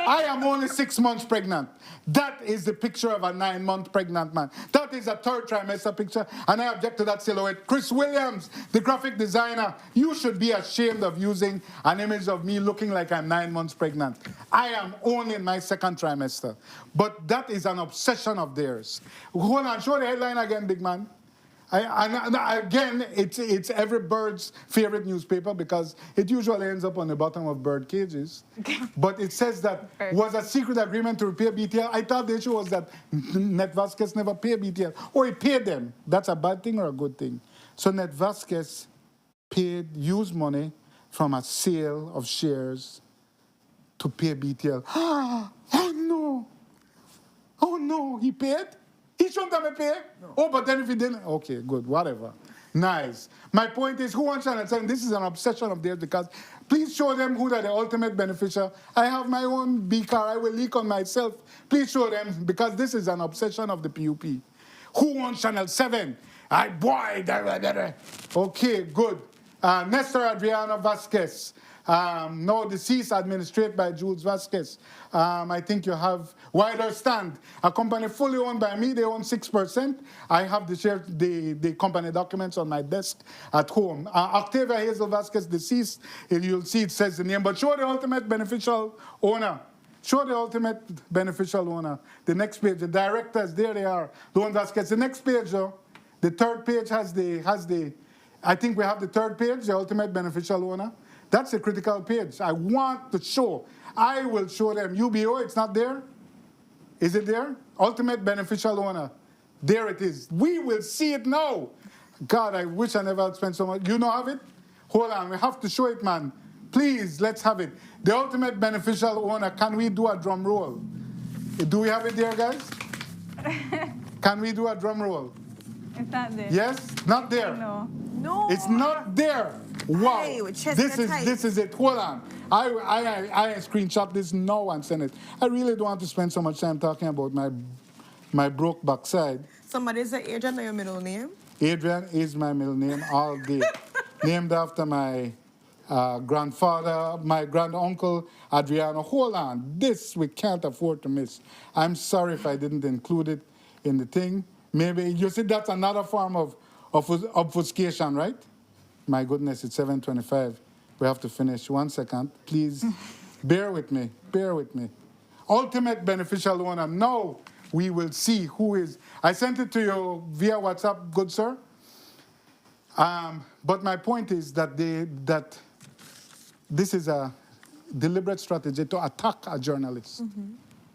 I am only 6 months pregnant. That is the picture of a 9-month pregnant man. That is a third trimester picture, and I object to that silhouette. Chris Williams, the graphic designer, you should be ashamed of using an image of me looking like I'm 9 months pregnant. I am only in my second trimester. But that is an obsession of theirs. Hold on, show the headline again, big man. Again, it's every bird's favorite newspaper because it usually ends up on the bottom of bird cages. But it says that was a secret agreement to repay BTL. I thought the issue was that Net Vasquez never paid BTL. Or he paid them. That's a bad thing or a good thing? So Net Vasquez used money from a sale of shares to pay BTL. Oh no, he paid? He shouldn't have paid? No. Oh, but then if he didn't, okay, good, whatever. Nice. My point is, who wants Channel 7? This is an obsession of theirs because please show them who are the ultimate beneficiary. I have my own beaker. I will leak on myself. Please show them because this is an obsession of the PUP. Who wants Channel 7? Okay, good. Nestor Adriano Vasquez. No, deceased, administered by Jules Vasquez. I think you have Wider Stand, a company fully owned by me. They own 6%. I have the company documents on my desk at home. Octavia Hazel Vasquez, deceased. You'll see it says the name, but show the ultimate beneficial owner. Show the ultimate beneficial owner. The next page, the directors, there they are. Don Vasquez. The next page, though, the third page has the. I think we have the third page, the ultimate beneficial owner. That's a critical page. I want to show. I will show them. UBO, it's not there? Is it there? Ultimate beneficial owner. There it is. We will see it now. God, I wish I never had spent so much. You know have it? Hold on, we have to show it, man. Please, let's have it. The ultimate beneficial owner, can we do a drum roll? Do we have it there, guys? Can we do a drum roll? It's not there. Yes? Not there. No. No. It's not there. Wow. Hey, with chest This tight. is it. Hold on. I screenshot this now and send it. I really don't want to spend so much time talking about my broke backside. Somebody say Adrian, know your middle name? Adrian is my middle name all day. Named after my grandfather, my granduncle, Adriano. Hold on. This we can't afford to miss. I'm sorry if I didn't include it in the thing. Maybe, you see, that's another form of obfuscation, right? My goodness, it's 7:25. We have to finish. 1 second. Please bear with me. Bear with me. Ultimate beneficial owner. Now we will see who is. I sent it to you via WhatsApp, good sir. But my point is that this is a deliberate strategy to attack a journalist.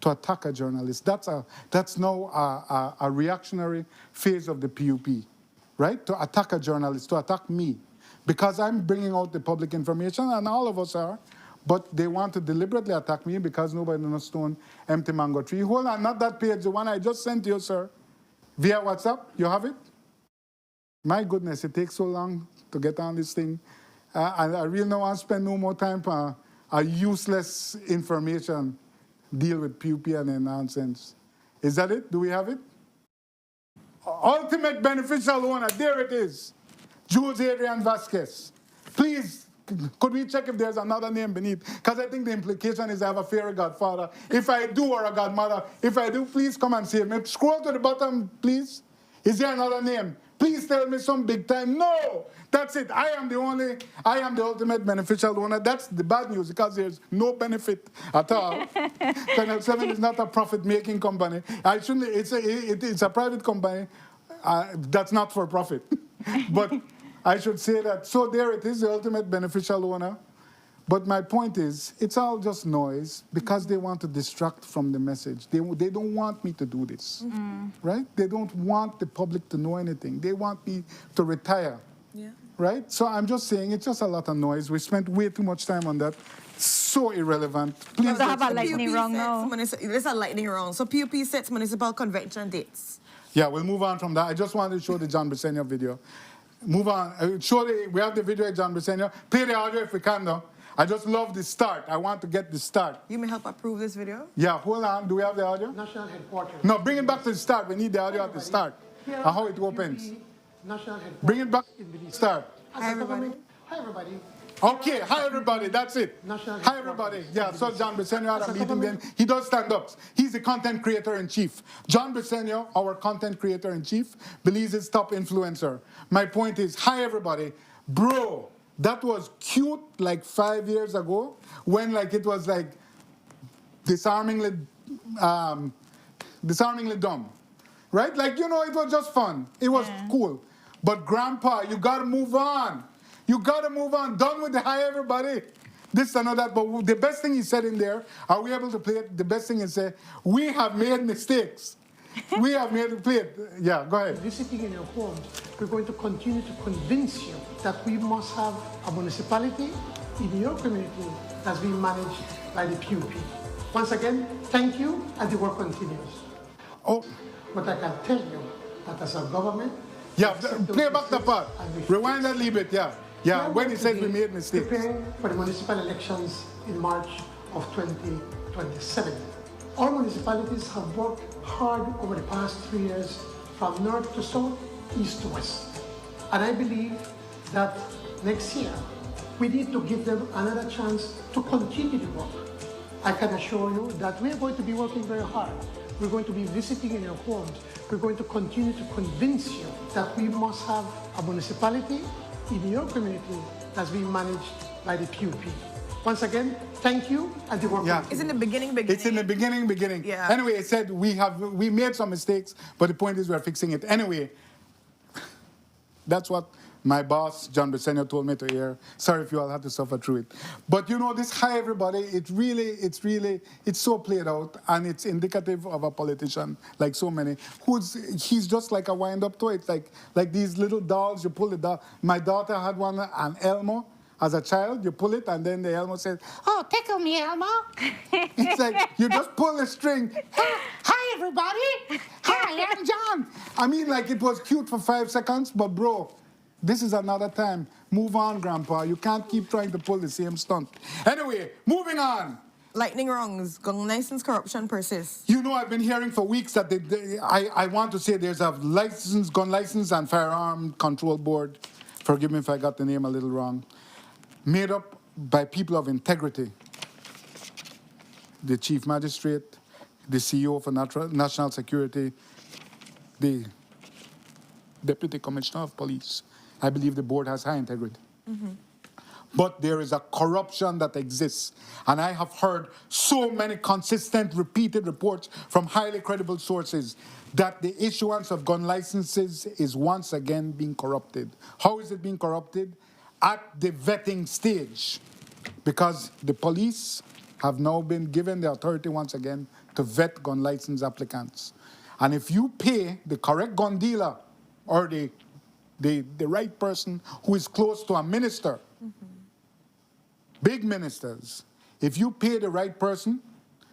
To attack a journalist. That's now a reactionary phase of the PUP, right? To attack a journalist, to attack me. Because I'm bringing out the public information, and all of us are, but they want to deliberately attack me because nobody knows stone empty mango tree. Hold on, not that page, the one I just sent you, sir. Via WhatsApp, you have it? My goodness, it takes so long to get on this thing. And I really don't want to spend no more time on a useless information deal with PUP and nonsense. Is that it? Do we have it? Ultimate beneficial owner, there it is. Jules Adrian Vasquez. Please, could we check if there's another name beneath? Because I think the implication is I have a fairy godfather. If I do, or a godmother, if I do, please come and save me. Scroll to the bottom, please. Is there another name? Please tell me some big time. No, that's it. I am the ultimate beneficial owner. That's the bad news because there's no benefit at all. Channel 7 is not a profit-making company. It's a private company that's not for profit. But I should say that, so there it is, the ultimate beneficial owner. But my point is, it's all just noise because they want to distract from the message. They don't want me to do this, right? They don't want the public to know anything. They want me to retire, right? So I'm just saying it's just a lot of noise. We spent way too much time on that. So irrelevant. Please. Have a lightning round now. It's a lightning round. So PUP sets municipal convention dates. Yeah, we'll move on from that. I just wanted to show the John Briceño video. Move on. We have the video of John Briceño. Play the audio if we can, though. I just love the start. I want to get the start. You may help approve this video? Yeah, hold on. Do we have the audio? National headquarters. No, bring it back to the start. We need the audio at the start. Here And how it opens. National headquarters. Bring it back in to the Belize. start. Hi, everybody. Hi, everybody. Okay, hi everybody, that's it. National Hi everybody. Yeah, so John Briceño had a meeting then. He does stand-ups. He's the content creator-in-chief. John Briceño, our content creator-in-chief, Belize's top influencer. My point is, hi everybody. Bro, that was cute like 5 years ago when like it was like disarmingly dumb. Right? Like, you know, it was just fun. It was cool. But grandpa, you gotta move on. You gotta move on. Done with the hi everybody. This and all that. But the best thing he said in there, are we able to play it? The best thing is say, we have made mistakes. We have made to play it. Yeah, go ahead. Visiting in your homes, we're going to continue to convince you that we must have a municipality in your community that's being managed by the PUP. Once again, thank you, and the work continues. Oh, But I can tell you that as a government, yeah, play back the part. Rewind that a little bit, yeah. Yeah, when he said we made mistakes. Preparing for the municipal elections in March of 2027. Our municipalities have worked hard over the past 3 years from north to south, east to west. And I believe that next year, we need to give them another chance to continue the work. I can assure you that we are going to be working very hard. We're going to be visiting in your homes. We're going to continue to convince you that we must have a municipality in your community that's being managed by the PUP. Once again, thank you, and the work. It's in the beginning. It's in the beginning. Yeah. Anyway, it said we made some mistakes, but the point is we're fixing it. Anyway, that's what my boss, John Briceño, told me to hear. Sorry if you all had to suffer through it. But you know, this hi everybody, it's so played out, and it's indicative of a politician, like so many, he's just like a wind-up toy. It's like these little dolls, you pull the doll. My daughter had one, an Elmo, As a child, you pull it, and then the Elmo says, "Oh, tickle me, Elmo." It's like you just pull the string. Hi, everybody. Hi, I'm John. I mean, like it was cute for 5 seconds, but bro, this is another time. Move on, Grandpa. You can't keep trying to pull the same stunt. Anyway, moving on. Lightning rounds, gun license corruption persists. You know, I've been hearing for weeks that I want to say there's a gun license and firearm control board. Forgive me if I got the name a little wrong. Made up by people of integrity. The chief magistrate, the CEO for national security, the deputy commissioner of police. I believe the board has high integrity. But there is a corruption that exists. And I have heard so many consistent, repeated reports from highly credible sources that the issuance of gun licenses is once again being corrupted. How is it being corrupted? At the vetting stage. Because the police have now been given the authority once again to vet gun license applicants. And if you pay the correct gun dealer or the right person who is close to a minister, big ministers, if you pay the right person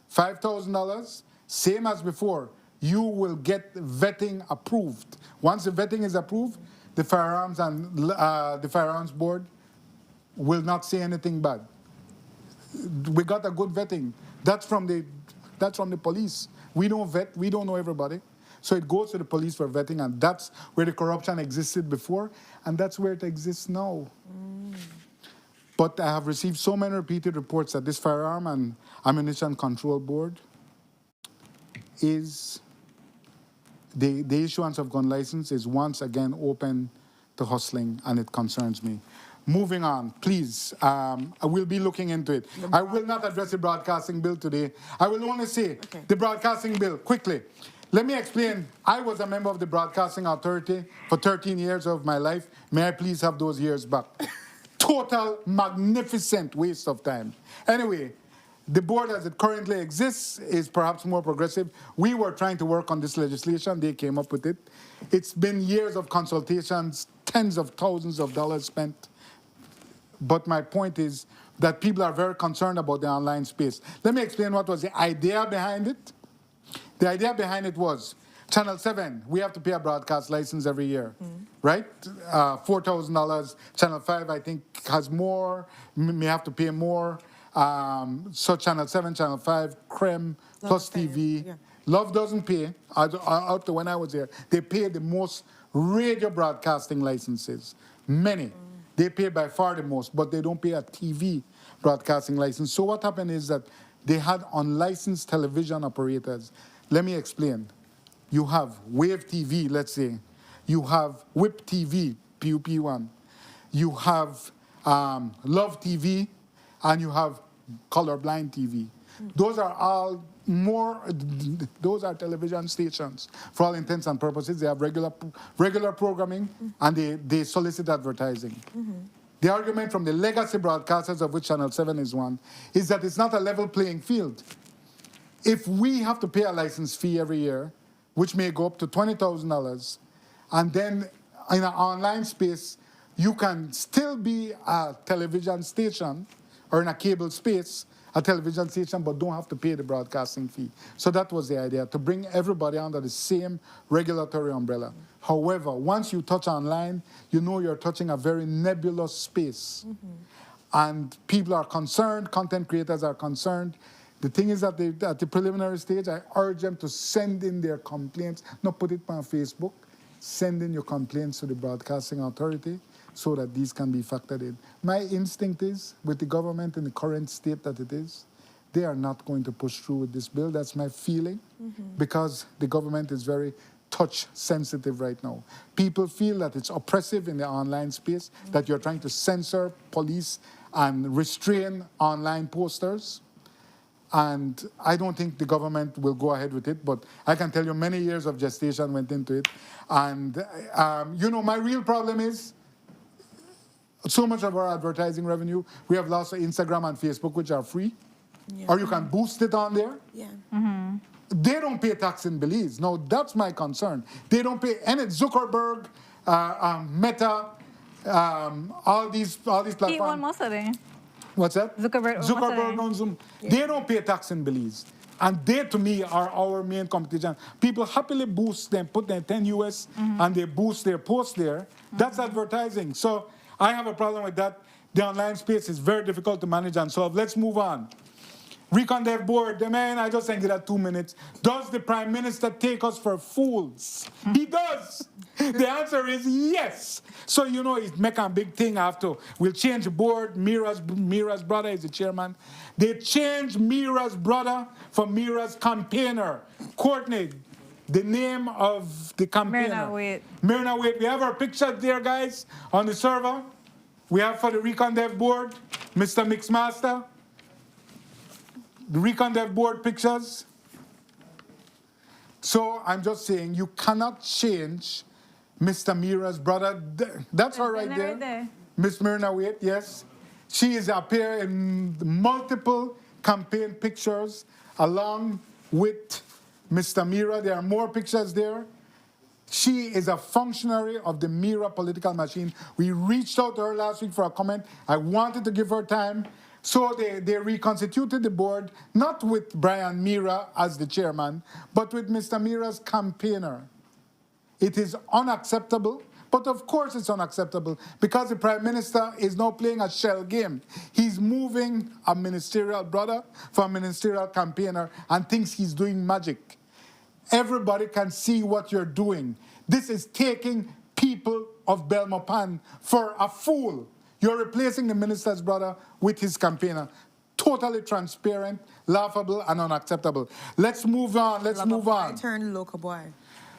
$5,000, same as before, you will get vetting approved. Once the vetting is approved, the firearms and the firearms board will not say anything bad. We got a good vetting. That's from the police. We don't vet. We don't know everybody. So it goes to the police for vetting, and that's where the corruption existed before, and that's where it exists now. But I have received so many repeated reports that this firearm and ammunition control board is the issuance of gun license is once again open to hustling, and it concerns me. Moving on, please. I will be looking into it. I will not address the broadcasting bill today. I will only say the broadcasting bill quickly. Let me explain. I was a member of the Broadcasting Authority for 13 years of my life. May I please have those years back? Total magnificent waste of time. Anyway, the board as it currently exists is perhaps more progressive. We were trying to work on this legislation. They came up with it. It's been years of consultations, tens of thousands of dollars spent. But my point is that people are very concerned about the online space. Let me explain what was the idea behind it. The idea behind it was Channel 7, we have to pay a broadcast license every year, right? $4,000. Channel 5, I think, has more, may have to pay more. So Channel 7, Channel 5, Creme, Plus TV. Yeah. Love doesn't pay. Out to when I was there, they pay the most radio broadcasting licenses. Many. They pay by far the most, but they don't pay a TV broadcasting license. So what happened is that they had unlicensed television operators. Let me explain. You have Wave TV, let's say. You have Whip TV, PUP1. You have Love TV, and you have Colorblind TV. Those are all those are television stations. For all intents and purposes, they have regular programming, and they solicit advertising. The argument from the legacy broadcasters, of which Channel 7 is one, is that it's not a level playing field. If we have to pay a license fee every year, which may go up to $20,000, and then in an online space, you can still be a television station, or in a cable space, a television station, but don't have to pay the broadcasting fee. So that was the idea, to bring everybody under the same regulatory umbrella. However, once you touch online, you know you're touching a very nebulous space. And people are concerned, content creators are concerned. The thing is that at the preliminary stage, I urge them to send in their complaints, not put it on Facebook, send in your complaints to the Broadcasting Authority so that these can be factored in. My instinct is, with the government in the current state that it is, they are not going to push through with this bill. That's my feeling, because the government is very touch-sensitive right now. People feel that it's oppressive in the online space, that you're trying to censor, police, and restrain online posters. And I don't think the government will go ahead with it, but I can tell you many years of gestation went into it. And, my real problem is so much of our advertising revenue, we have lost to Instagram and Facebook, which are free, or you can boost it on there. They don't pay tax in Belize. Now, that's my concern. They don't pay any. Zuckerberg, Meta, all these He one platforms. most of them. What's that? Zuckerberg on Zoom. They don't pay tax in Belize. And they, to me, are our main competition. People happily boost them, put their 10 US, and they boost their post there. That's advertising. So I have a problem with that. The online space is very difficult to manage and solve. Let's move on. Recon Dev Board, the man, I just think that 2 minutes. Does the Prime Minister take us for fools? He does. The answer is yes. So, you know, he's making a big thing after. We'll change the board. Mira's brother is the chairman. They changed Mira's brother for Mira's campaigner. Courtney, the name of the campaigner. Myrna Wade. We have our picture there, guys, on the server. We have for the Recon Dev Board, Mr. Mixmaster. The Recon Dev Board pictures. So I'm just saying, you cannot change Mr. Mira's brother. That's her right there. Miss Myrna Wade, yes. She is appear in multiple campaign pictures along with Mr. Mira. There are more pictures there. She is a functionary of the Mira political machine. We reached out to her last week for a comment. I wanted to give her time. So they reconstituted the board, not with Brian Mira as the chairman, but with Mr. Mira's campaigner. It is unacceptable, but of course it's unacceptable because the Prime Minister is now playing a shell game. He's moving a ministerial brother for a ministerial campaigner and thinks he's doing magic. Everybody can see what you're doing. This is taking people of Belmopan for a fool. You're replacing the minister's brother with his campaigner. Totally transparent, laughable, and unacceptable. Let's move on. Let's move on. Lover boy turned local boy.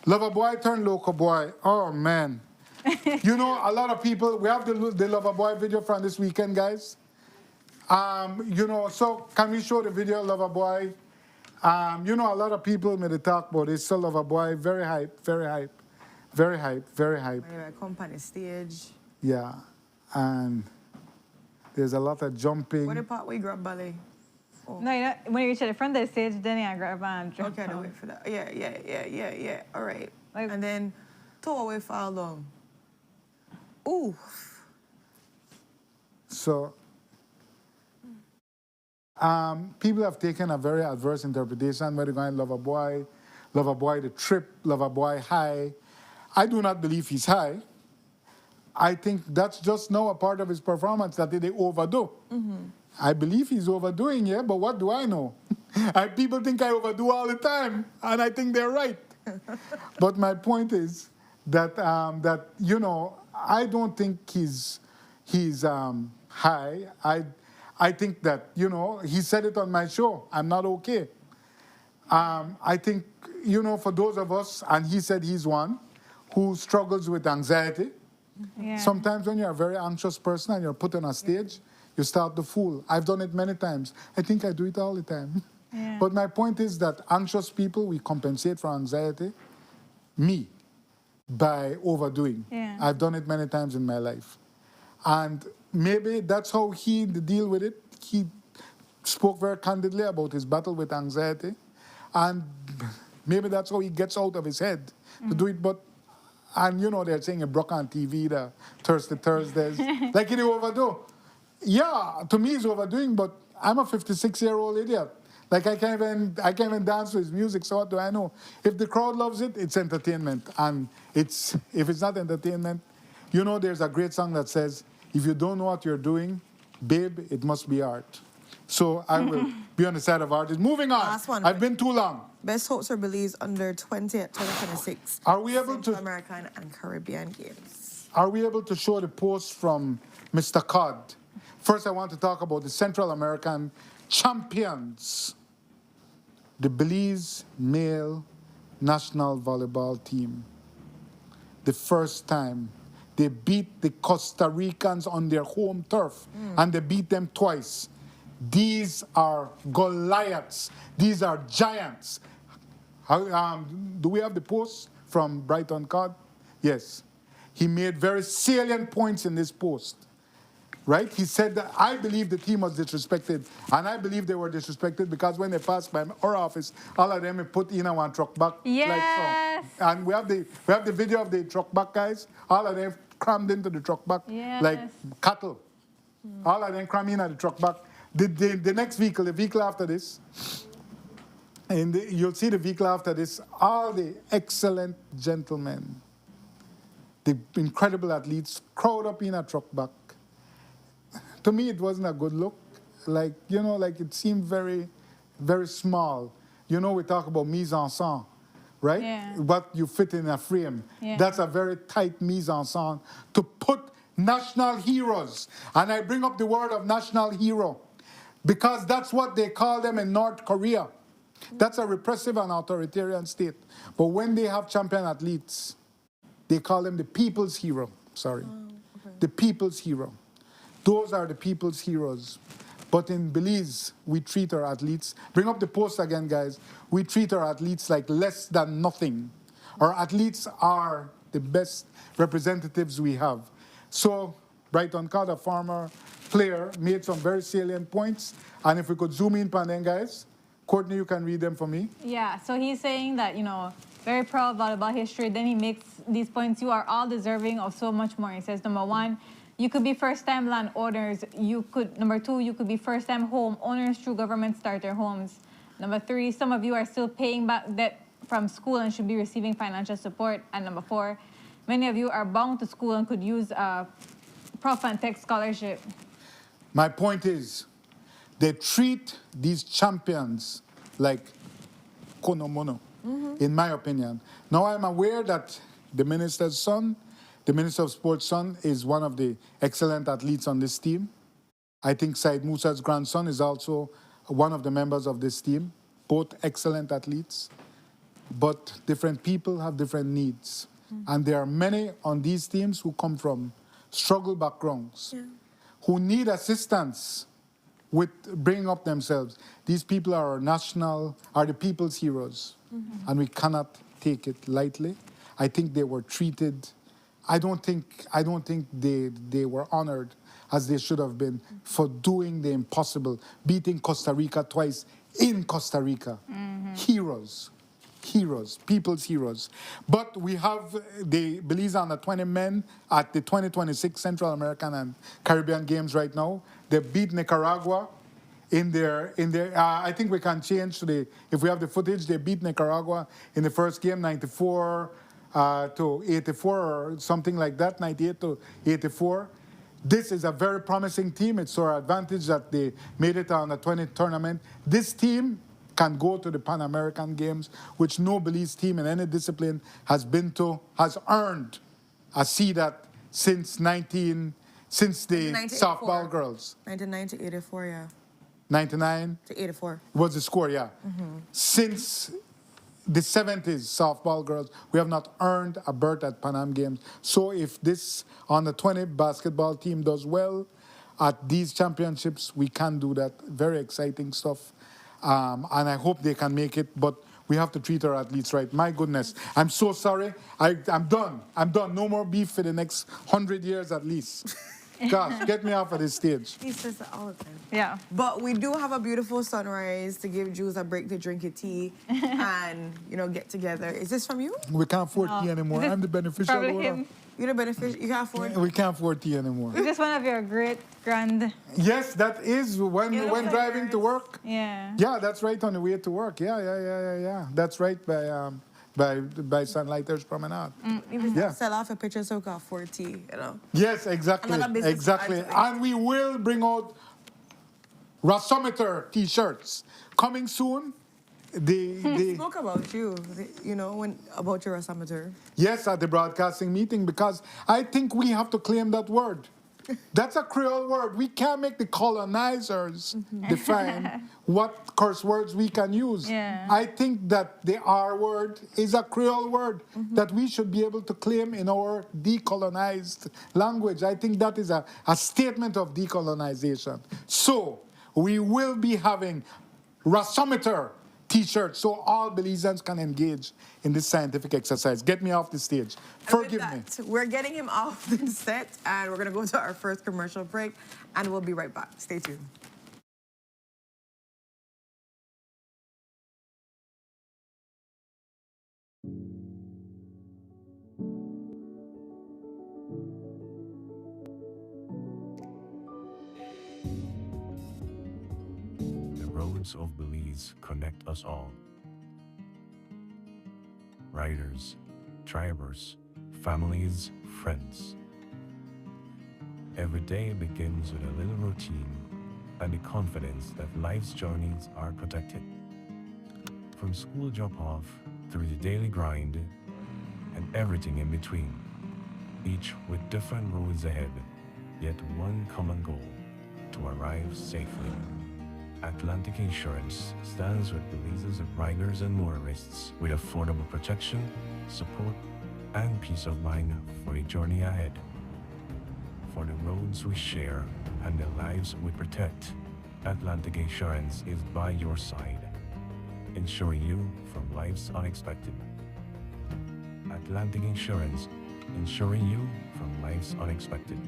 Lover boy turned local boy. Oh, man. You know, a lot of people, we have the Lover boy video from this weekend, guys. You know, so can we show the video, Lover boy? You know, a lot of people made a talk about it. So Lover boy, very hype, very hype, very hype, very hype. Anyway, company stage. Yeah. And there's a lot of jumping. What the part we grab ballet? Oh. No, you know, when you reach at the front of the stage, then you grab and jump. Okay, wait for that. Yeah. All right. Like, and then toe away fall down. Ooh. So people have taken a very adverse interpretation where they're going Lover boy the trip, Lover boy high. I do not believe he's high. I think that's just now a part of his performance that they overdo. I believe he's overdoing, yeah, but what do I know? People think I overdo all the time, and I think they're right. But my point is that, you know, I don't think he's high. I think that, you know, he said it on my show, I'm not okay. I think, you know, for those of us, and he said he's one, who struggles with anxiety. Yeah. Sometimes when you're a very anxious person and you're put on a stage, you start to fool. I've done it many times. I think I do it all the time. Yeah. But my point is that anxious people, we compensate for anxiety, me, by overdoing. Yeah. I've done it many times in my life. And maybe that's how he deal with it. He spoke very candidly about his battle with anxiety. And maybe that's how he gets out of his head to do it. But and, you know, they're saying it broke on TV, the Thursdays. Like, he overdo. Yeah, to me, he's overdoing, but I'm a 56-year-old idiot. Like, I can't even dance to his music, so what do I know? If the crowd loves it, it's entertainment. And if it's not entertainment, you know, there's a great song that says, if you don't know what you're doing, babe, it must be art. So I will be on the side of artists. Moving on. Last one. I've been too long. Best hopes for Belize under 20 at 2026. Are we able Central to... American and Caribbean Games. Are we able to show the post from Mr. Cod? First, I want to talk about the Central American champions, the Belize male national volleyball team. The first time they beat the Costa Ricans on their home turf, and they beat them twice. These are Goliaths. These are giants. Do we have the post from Brighton Cod? Yes. He made very salient points in this post. Right? He said that I believe the team was disrespected. And I believe they were disrespected because when they passed by our office, all of them put in one truck back. Yes. Like so. And we have the video of the truck back guys. All of them crammed into the truck back like Yes. cattle. All of them crammed in at the truck back. The next vehicle, the vehicle after this, and you'll see the vehicle after this, all the excellent gentlemen, the incredible athletes crowd up in a truck back. To me, it wasn't a good look. Like, you know, like it seemed very, very small. You know, we talk about mise en scène, right? Yeah. What you fit in a frame. Yeah. That's a very tight mise en scène to put national heroes. And I bring up the word of national hero because that's what they call them in North Korea. That's a repressive and authoritarian state. But when they have champion athletes, they call them the people's hero. Sorry. The people's hero. Those are the people's heroes. But in Belize, we treat our athletes, bring up the post again, guys. We treat our athletes like less than nothing. Our athletes are the best representatives we have. So, Brighton Card, a former player, made some very salient points. And if we could zoom in on them, guys. Courtney, you can read them for me. Yeah, so he's saying that, you know, very proud of volleyball history. Then he makes these points. You are all deserving of so much more. He says, number one, you could be first-time landowners. Number two, you could be first-time home owners through government starter homes. Number three, some of you are still paying back debt from school and should be receiving financial support. And number four, many of you are bound to school and could use a prof and tech scholarship. My point is, they treat these champions like konomono, in my opinion. Now, I'm aware that the minister's son, the Minister of Sports' son, is one of the excellent athletes on this team. I think Said Musa's grandson is also one of the members of this team, both excellent athletes. But different people have different needs. And there are many on these teams who come from struggle backgrounds, who need assistance with bringing up themselves. These people are the people's heroes. And we cannot take it lightly. I think they were treated, I don't think they were honored as they should have been for doing the impossible, beating Costa Rica twice in Costa Rica. Heroes, people's heroes. But we have the Belize under 20 men at the 2026 Central American and Caribbean Games right now. They beat Nicaragua in their I think we can change to if we have the footage, they beat Nicaragua in the first game, 94 to 84 or something like that, 98 to 84. This is a very promising team. It's our advantage that they made it on the 20 tournament. This team can go to the Pan American Games, which no Belize team in any discipline has earned a seat at since the 1984. softball girls. 99 to 84, yeah. 99 To 84. was the score, yeah. Since the 70s softball girls, we have not earned a berth at Pan Am Games. So if this under 20 basketball team does well at these championships, we can do that. Very exciting stuff. And I hope they can make it, but we have to treat our athletes right. My goodness, I'm so sorry. I'm done. No more beef for the next 100 years at least. Gosh, get me off of this stage. He says that all the time. Yeah. But we do have a beautiful sunrise to give Jews a break to drink your tea and, get together. Is this from you? We can't afford tea anymore. This I'm the beneficial probably owner. him. You're the beneficiary. You can't afford We can't afford tea anymore. Is this one of your grand? Yes, that is when like driving to yours. work. Yeah. Yeah, that's right on the way to work. Yeah. That's right by Sunlighters Promenade. Even Yeah. sell off a picture so we can afford tea, Yes, exactly. Another business Exactly. idea. And we will bring out Rasometer t-shirts coming soon. We spoke about you, about your asameter. Yes, at the broadcasting meeting, because I think we have to claim that word. That's a Creole word. We can't make the colonizers define what curse words we can use. Yeah. I think that the R word is a Creole word that we should be able to claim in our decolonized language. I think that is a statement of decolonization. So we will be having Rasometer t-shirts so all Belizeans can engage in this scientific exercise. Get me off the stage. Forgive me. We're getting him off the set, and we're going to go to our first commercial break, and we'll be right back. Stay tuned. roads of Belize connect us all. Riders, drivers, families, friends. Every day begins with a little routine and the confidence that life's journeys are protected. From school drop-off through the daily grind and everything in between, each with different roads ahead, yet one common goal: to arrive safely. Atlantic Insurance stands with Belize's riders and motorists with affordable protection, support, and peace of mind for the journey ahead. For the roads we share and the lives we protect, Atlantic Insurance is by your side, ensuring you from life's unexpected. Atlantic Insurance, ensuring you from life's unexpected.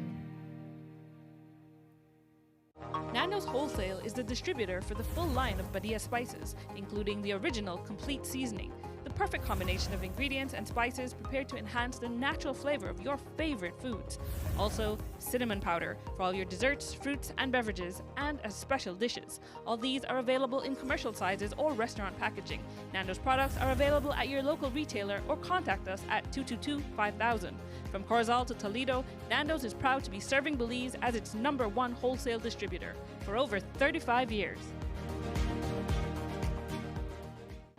Nando's Wholesale is the distributor for the full line of Badia spices, including the original complete seasoning, the perfect combination of ingredients and spices prepared to enhance the natural flavor of your favorite foods. Also, cinnamon powder for all your desserts, fruits, and beverages, and as special dishes. All these are available in commercial sizes or restaurant packaging. Nando's products are available at your local retailer or contact us at 222-5000. From Corozal to Toledo, Nando's is proud to be serving Belize as its #1 wholesale distributor for over 35 years.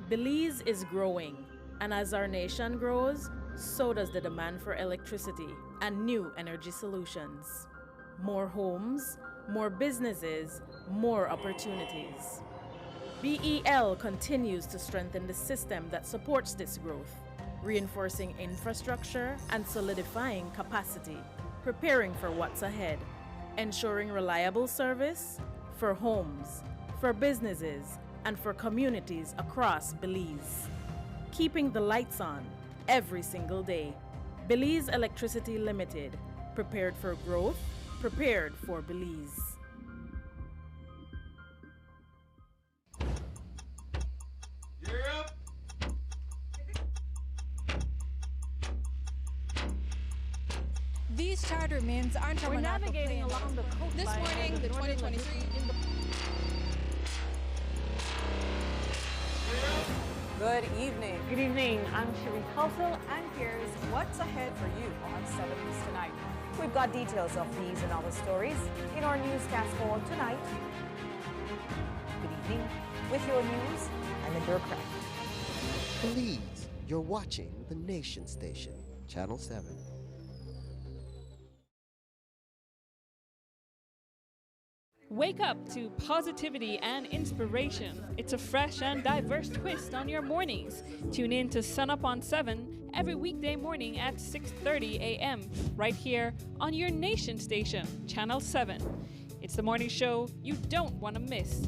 Belize is growing, and as our nation grows, so does the demand for electricity and new energy solutions. More homes, more businesses, more opportunities. BEL continues to strengthen the system that supports this growth, reinforcing infrastructure and solidifying capacity, preparing for what's ahead, ensuring reliable service for homes, for businesses, and for communities across Belize. Keeping the lights on every single day. Belize Electricity Limited, prepared for growth, prepared for Belize. These charter mints aren't We're navigating along the coastline. This morning, the 2023 Good evening. Good evening. I'm Cherie Kelso, and here's what's ahead for you on 7 News Tonight. We've got details of these and other stories in our newscast for tonight. Good evening. With your news, I'm Indra Craig. Please, you're watching the Nation Station, Channel 7. Wake up to positivity and inspiration. It's a fresh and diverse twist on your mornings. Tune in to Sunup on 7 every weekday morning at 6:30 a.m. right here on your Nation Station, Channel 7. It's the morning show you don't want to miss.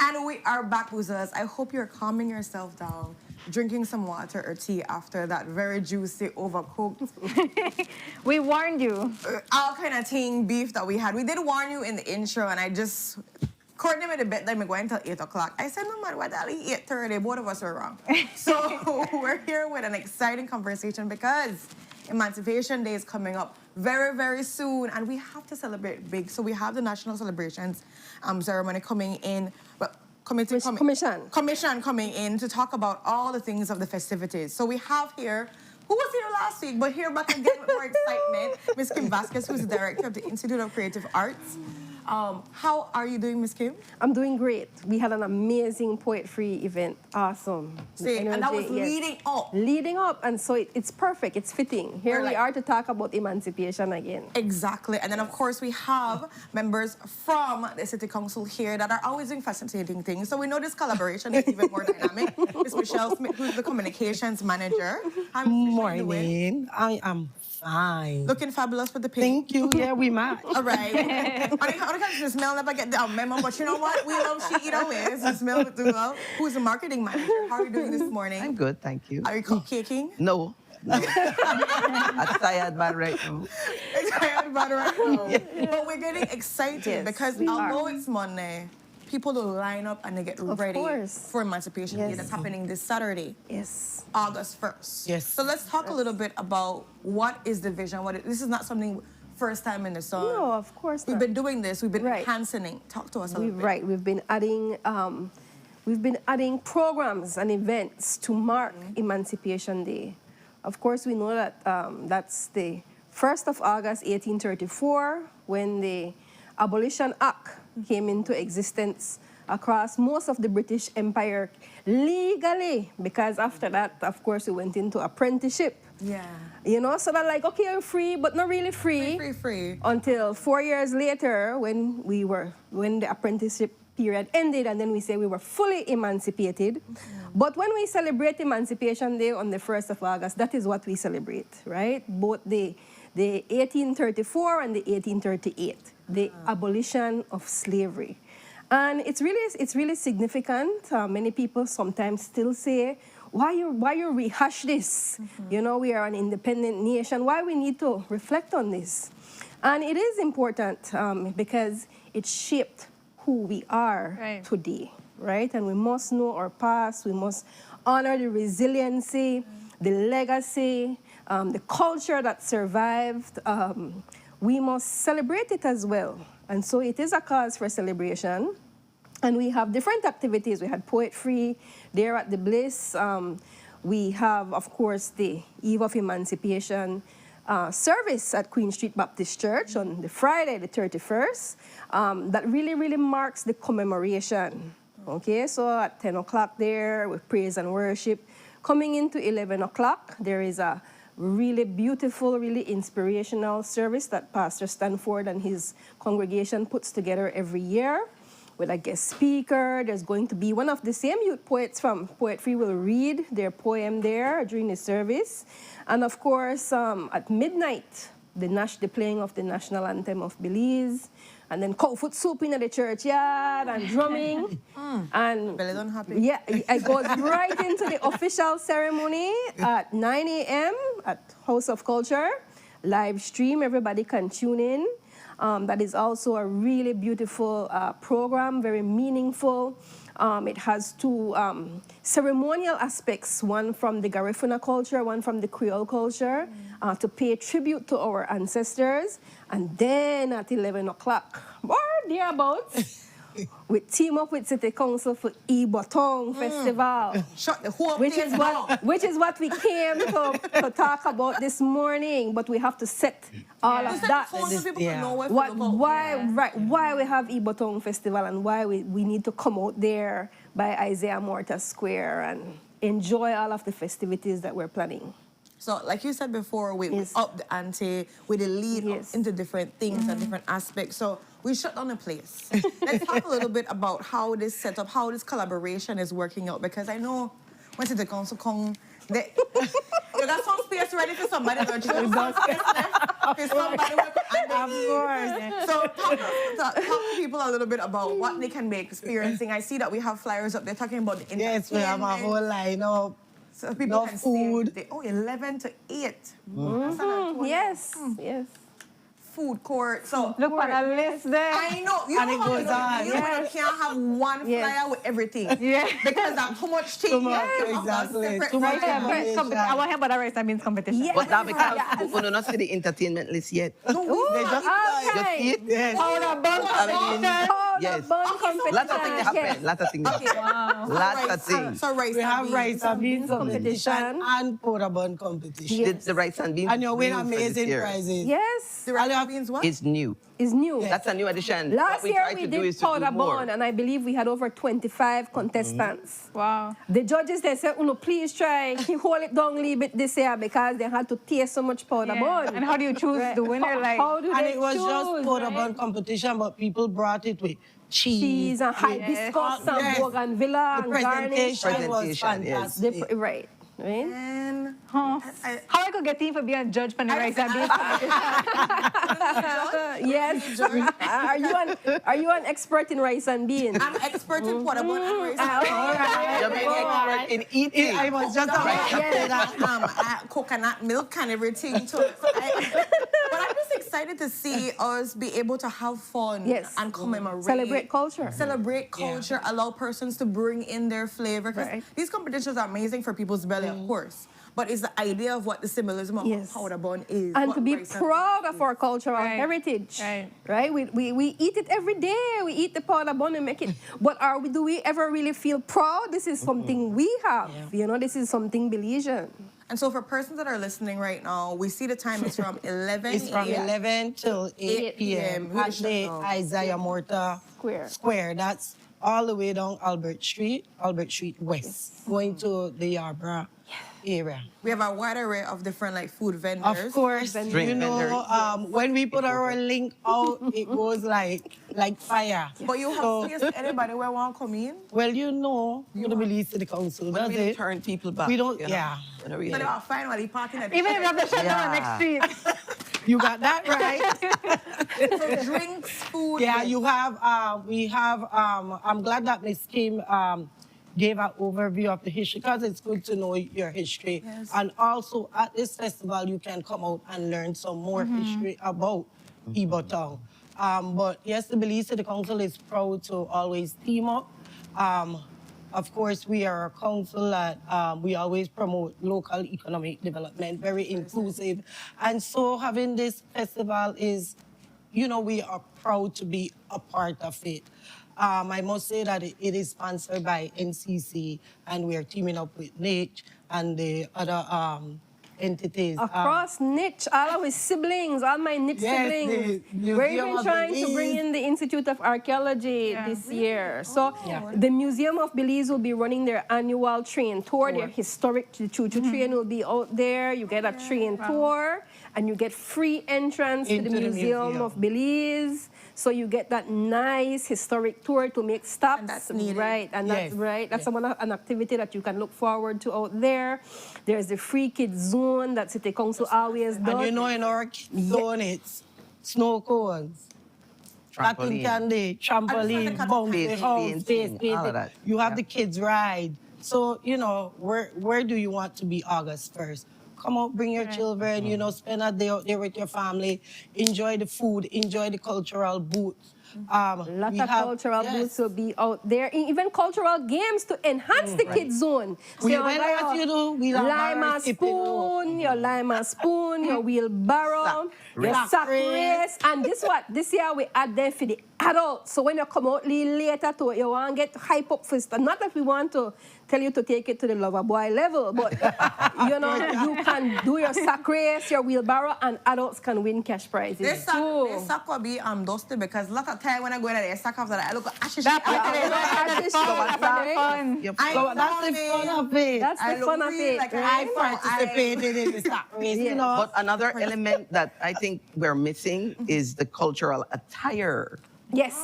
And we are back, boozers. I hope you're calming yourself down, drinking some water or tea after that very juicy, overcooked. We warned you. All kind of thing beef that we had. We did warn you in the intro, and I just... Courtney made a bet that we're going until 8 o'clock. I said, no man, what the hell, 8:30? Both of us were wrong. So we're here with an exciting conversation because Emancipation Day is coming up very, very soon, and we have to celebrate big. So we have the national celebrations ceremony coming in. Commission coming in to talk about all the things of the festivities. So we have here, who was here last week, but here back again with more excitement, Ms. Kim Vasquez, who's the director of the Institute of Creative Arts. How are you doing, Miss Kim? I'm doing great. We had an amazing poetry event. Awesome. See, and that was leading up. Leading up, and so it's perfect. It's fitting. Here we are to talk about emancipation again. Exactly. And then, of course, we have members from the City Council here that are always doing fascinating things. So we know this collaboration is even more dynamic. Miss Michelle Smith, who's the communications manager. Hi, Miss Michelle, how you doing? Morning. I am fine. Looking fabulous with the pink. Thank you. Yeah, we match. All right. When it comes to the smell, never get the memo, but you know what? We love she either ways. The smell with the well. Who's the marketing manager? How are you doing this morning? I'm good, thank you. Are you cupcaking? No. I'm tired man right now. Tired man right now. But we're getting excited because although it's Monday, people will line up and they get ready for Emancipation Day that's happening this Saturday. Yes. August 1st. Yes. So let's talk a little bit about what is the vision. This is not something first time in the sun. No, of course We've not. been doing this. We've been enhancing it. Talk to us a little bit. Right. We've been adding programs and events to mark Emancipation Day. Of course, we know that that's the 1st of August, 1834, when the Abolition Act came into existence across most of the British Empire legally, because after that, of course, we went into apprenticeship. Yeah. You know, so that like, okay, you're free, but not really free. Free. Until 4 years later, when the apprenticeship period ended, and then we say we were fully emancipated. But when we celebrate Emancipation Day on the 1st of August, that is what we celebrate, right? Both the 1834 and the 1838, the abolition of slavery. And it's really significant. Many people sometimes still say, why you rehash this? You know, we are an independent nation. Why we need to reflect on this? And it is important because it shaped who we are today, right? And we must know our past. We must honor the resiliency, the legacy, the culture that survived. We must celebrate it as well. And so it is a cause for celebration. And we have different activities. We had poetry there at the Bliss. We have, of course, the Eve of Emancipation service at Queen Street Baptist Church on the Friday, the 31st. That really marks the commemoration. Okay, so at 10 o'clock there, with praise and worship. Coming into 11 o'clock, there is a really beautiful, really inspirational service that Pastor Stanford and his congregation puts together every year with a guest speaker. There's going to be one of the same youth poets from Poetry will read their poem there during the service. And of course, at midnight, the playing of the national anthem of Belize, and then cow foot soup in the churchyard and drumming. And belly done happy. Yeah, it goes right into the official ceremony at 9 a.m. at House of Culture. Live stream, everybody can tune in. That is also a really beautiful program, very meaningful. It has two ceremonial aspects, one from the Garifuna culture, one from the Creole culture, to pay tribute to our ancestors. And then at 11 o'clock, or thereabouts, we team up with City Council for Ibotong Festival. Shut the whole which is what we came to talk about this morning, but we have to set all of that. Why we have Ibotong Festival and why we need to come out there by Isaiah Morta Square and enjoy all of the festivities that we're planning. So, like you said before, we up the ante, we the lead up into different things and different aspects. So we shut down the place. Let's talk a little bit about how this setup, how this collaboration is working out. Because I know when the council come, you got some space ready for somebody, don't you? Some space left for somebody. Of course. So talk to people a little bit about what they can be experiencing. I see that we have flyers up there talking about the entertainment. Yes, we have a whole lineup. So people no can food. Stay, 11 to 8. Yes, yes. Food court. So look at the list there. I know. You and know it how goes on. You can't have one flyer with everything. Yeah. Because that's too much thing. Too much, exactly. Too much information. I want to hear about the rest. That means competition. Yeah. But that because we do not see the entertainment list yet. They just You see it? yes. Yes. competition. Lots of things happen. Lots of things happen. Lots of things. So rice We have and rice and beans competition competition. and porta bun competition. The rice and beans. And you win new for this amazing year. prizes. Yes. The rice and beans what? It's new. is new. That's a new addition. Last what we year try we to do did is to do powder more. bun, and I believe we had over 25 contestants. Wow. The judges, they said, please try hold it down a little bit this year because they had to taste so much powder bun. And how do you choose the winner? Like, how do And they it was choose, just powder right? bun competition, but people brought it with Cheese and hibiscus and bougainvillea and garnish. Presentation was Presentation, yes. fantastic. Right. Right? And how I could get in for being a judge for the rice and beans competition? Yes. Are you an expert in rice and beans? I'm expert in powder bun and rice. You're being expert in eating. I was just about to say that. Coconut milk and everything too. But I'm just excited to see us be able to have fun and commemorate. Celebrate culture. Celebrate culture, allow persons to bring in their flavor. 'Cause these competitions are amazing for people's belly, of course. But it's the idea of what the symbolism of powder bun is. And what to be rice and proud of our cultural heritage. Right? We eat it every day. We eat the powder bun and make it. But do we ever really feel proud? This is something we have. You know, this is something Belizean. And so for persons that are listening right now, we see the time is from 11 It's from 11 till 8 p.m. at the Isaiah Morta Square. That's all the way down Albert Street West, going to the Yarborough area. We have a wide array of different food vendors. Of course, you know, when we put our link out, it goes like fire. But you have to see anybody where want to come in? Well, you know, you don't believe to the council, But does we don't it? turn people back. We don't, you know, yeah. in a real So they life. are fine while they parking at the Even if you have to shut down the next street. You got that right. So drinks, food. Yeah, you have, we have, I'm glad that Ms. Kim gave an overview of the history because it's good to know your history. Yes. And also at this festival, you can come out and learn some more history about Ibo Town. But yes, the Belize City Council is proud to always team up. Of course, we are a council that we always promote local economic development, very inclusive. And so having this festival is, you know, we are proud to be a part of it. I must say that it is sponsored by NCC, and we are teaming up with NICH and the other entities. Across niche, all our siblings, all my niche siblings. We're even trying to bring in the Institute of Archaeology this year. So the Museum of Belize will be running their annual train tour. Their historic choo-choo train will be out there. You get a train tour, and you get free entrance to the Museum of Belize. So you get that nice historic tour to make stops. And that's needed. Right, and that's right. That's an activity that you can look forward to out there. There's the free kids zone that City Council always does. And you know, in our kids zone, it's snow cones, cotton candy, trampoline, bouncy house, face painting. You have the kids ride. So, you know, where do you want to be August 1st? Come out, bring your children, you know, spend a day out there with your family, enjoy the food, enjoy the cultural booths. A lot of cultural booths will be out there, even cultural games to enhance the kids' zone. So We lima spoon, your lima spoon, your wheelbarrow, your sack race. And this year we add them for the adults. So when you come out later to it, you want to get hype up for stuff. Not that we want to tell you to take it to the lover boy level, but you know, you can do your sack race, your wheelbarrow, and adults can win cash prizes. This sack will be dusty because a lot of time when I go in the sack after that, I look at ashes. That's the fun of it. That's the fun of it. Like I participated in the sack race, you know. But another element that I think we're missing is the cultural attire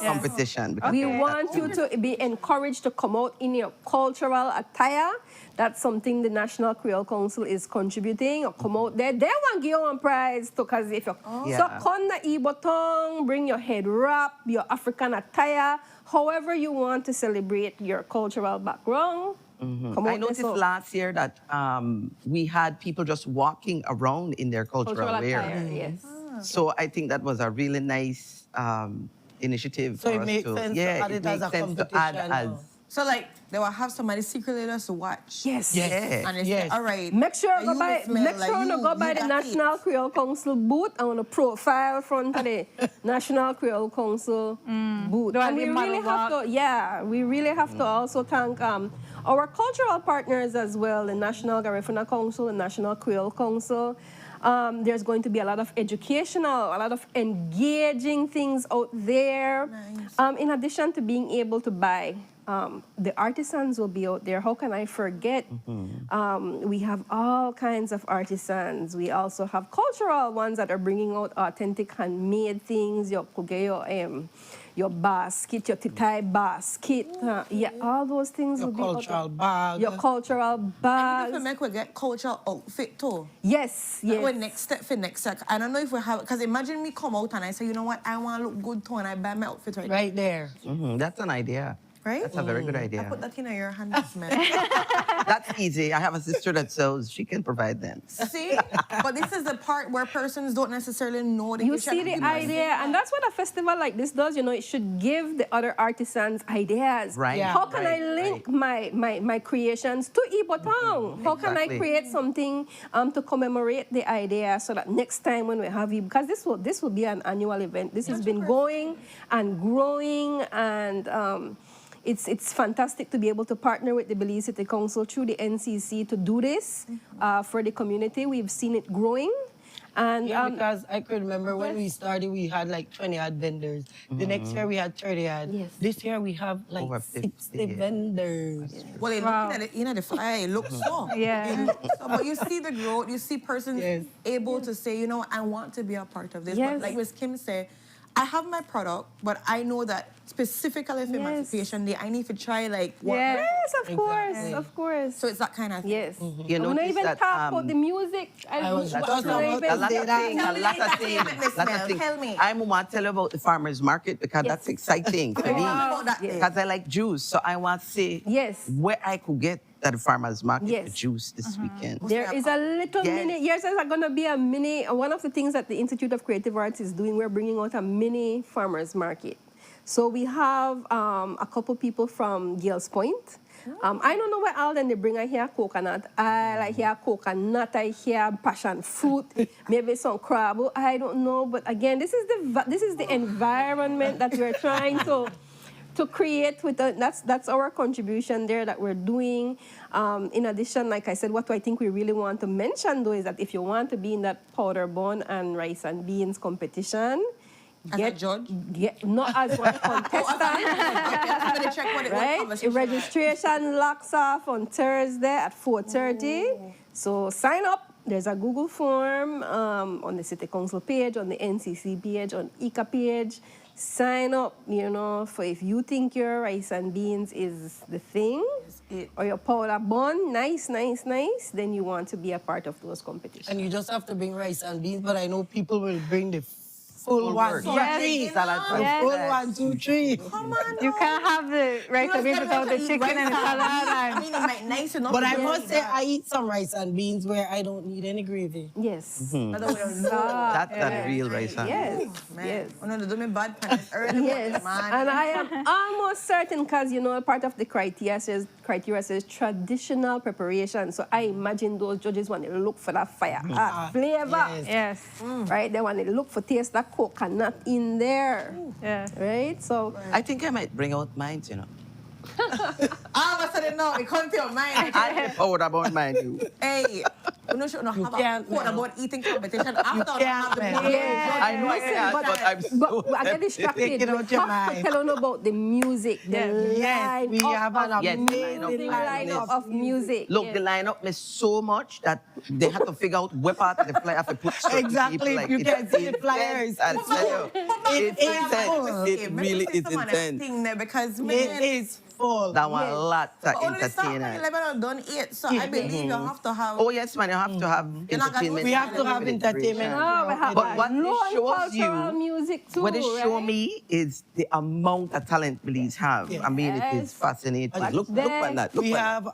competition. because We that's want you to be encouraged to come out in your cultural attire. That's something the National Creole Council is contributing. Or come out there. They want to give you one prize because if you so come the Ibotong, bring your head wrap, your African attire, however you want to celebrate your cultural background. Come I out noticed there, so- last year that we had people just walking around in their cultural wear. attire, yes. So I think that was a really nice initiative So for it us makes to, sense to add it as a competition. So they will have somebody secretly just to watch. Yes. And it's like, all right. Make sure you you go by the National Creole Council booth. I want to profile front of the National Creole Council booth. And we really have to, we really have to also thank our cultural partners as well, the National Garifuna Council, the National Creole Council. There's going to be a lot of educational, a lot of engaging things out there. Nice. In addition to being able to buy, the artisans will be out there. How can I forget? We have all kinds of artisans. We also have cultural ones that are bringing out authentic handmade things. Your basket, your titai basket. Yeah, all those things will be cultural bag. Your cultural bag. And if we get cultural outfit too. Yes, yes. Our next step for next step. I don't know if we have, because imagine me come out and I say, you know what, I want to look good too, and I buy my outfit right there. That's an idea. Right? That's a very good idea. I put that in your hand, man. That's easy. I have a sister that sews. She can provide them. See? But this is the part where persons don't necessarily know that you see the idea, and that's what a festival like this does. You know, it should give the other artisans ideas. Right. Yeah. How can I link my creations to Ibotong? How can I create something to commemorate the idea so that next time when we have it, because this will be an annual event. This has been going and growing, and it's fantastic to be able to partner with the Belize City Council through the NCC to do this for the community. We've seen it growing. And because I could remember when we started, we had like 20 odd vendors. The next year we had 30 odd. Yes. This year we have like Over 60 vendors. Well, looking at the flyer, it looks so. Yeah. It looks so. But you see the growth, you see persons able to say, you know, I want to be a part of this. Yes. But like Ms. Kim said, I have my product, but I know that specifically for Emancipation Day, I need to try like what. Yes, of course, of course. So it's that kind of thing. Yes. You I'm not even talk about the music. a lot of things. Tell me. I want to tell you about the farmers market because that's exciting for me. Because I like juice, so I want to see where I could get at the farmers market for juice this weekend. There is a little mini. Yes, there's going to be a mini. One of the things that the Institute of Creative Arts is doing, we're bringing out a mini farmers market. So we have a couple people from Gales Point. I don't know where all then they bring. I hear coconut. I hear coconut. I hear passion fruit. Maybe some crab. I don't know. But again, this is the environment that we're trying to create with that's our contribution there that we're doing. In addition, like I said, what I think we really want to mention though is that if you want to be in that powder bun and rice and beans competition, as a judge? Not as one contestant. Right? Registration locks off on Thursday at 4:30. So sign up. There's a Google form on the City Council page, on the NCC page, on ICA page. Sign up, you know, for if you think your rice and beans is the thing, or your powder bun, nice, then you want to be a part of those competitions. And you just have to bring rice and beans, but I know people will bring the full 1, 2, 3. Full 1, 2, 3. Come on. You can't have the rice and beans without the chicken and the salad. I mean, it might nice enough. But I must say, I eat some rice and beans where I don't need any gravy. Yes. That's that real rice and beans. Yes. Oh, no, they do me bad early. Yes. And I am almost certain, because, you know, part of the criteria says traditional preparation. So I imagine those judges want to look for that fire flavor. Yes. Right? They want to look for taste that coconut in there. Yeah. Right? So I think I might bring out mine, you know. All of a sudden, no, it comes to your mind. I powder about mine, you. Hey, we don't should not have about eating competition after we have the I know I can't, but I'm so I get distracted. Take it out your mind. I don't know about the music. Yes, we have an amazing lineup of music. Look, the lineup is so much that they have to figure out what part of the flyer to put certain Exactly, people. Like, you can see the flyers. I tell you, it's intense. It really is intense. Because it is full. That one a lot to only start entertain. at 11 done 8, so I believe you have to have. Oh yes, man, you have to have entertainment. We have to have entertainment. But what this shows you, music too, what it show me is the amount of talent Belize have. I mean, it is fascinating. Look at that. We have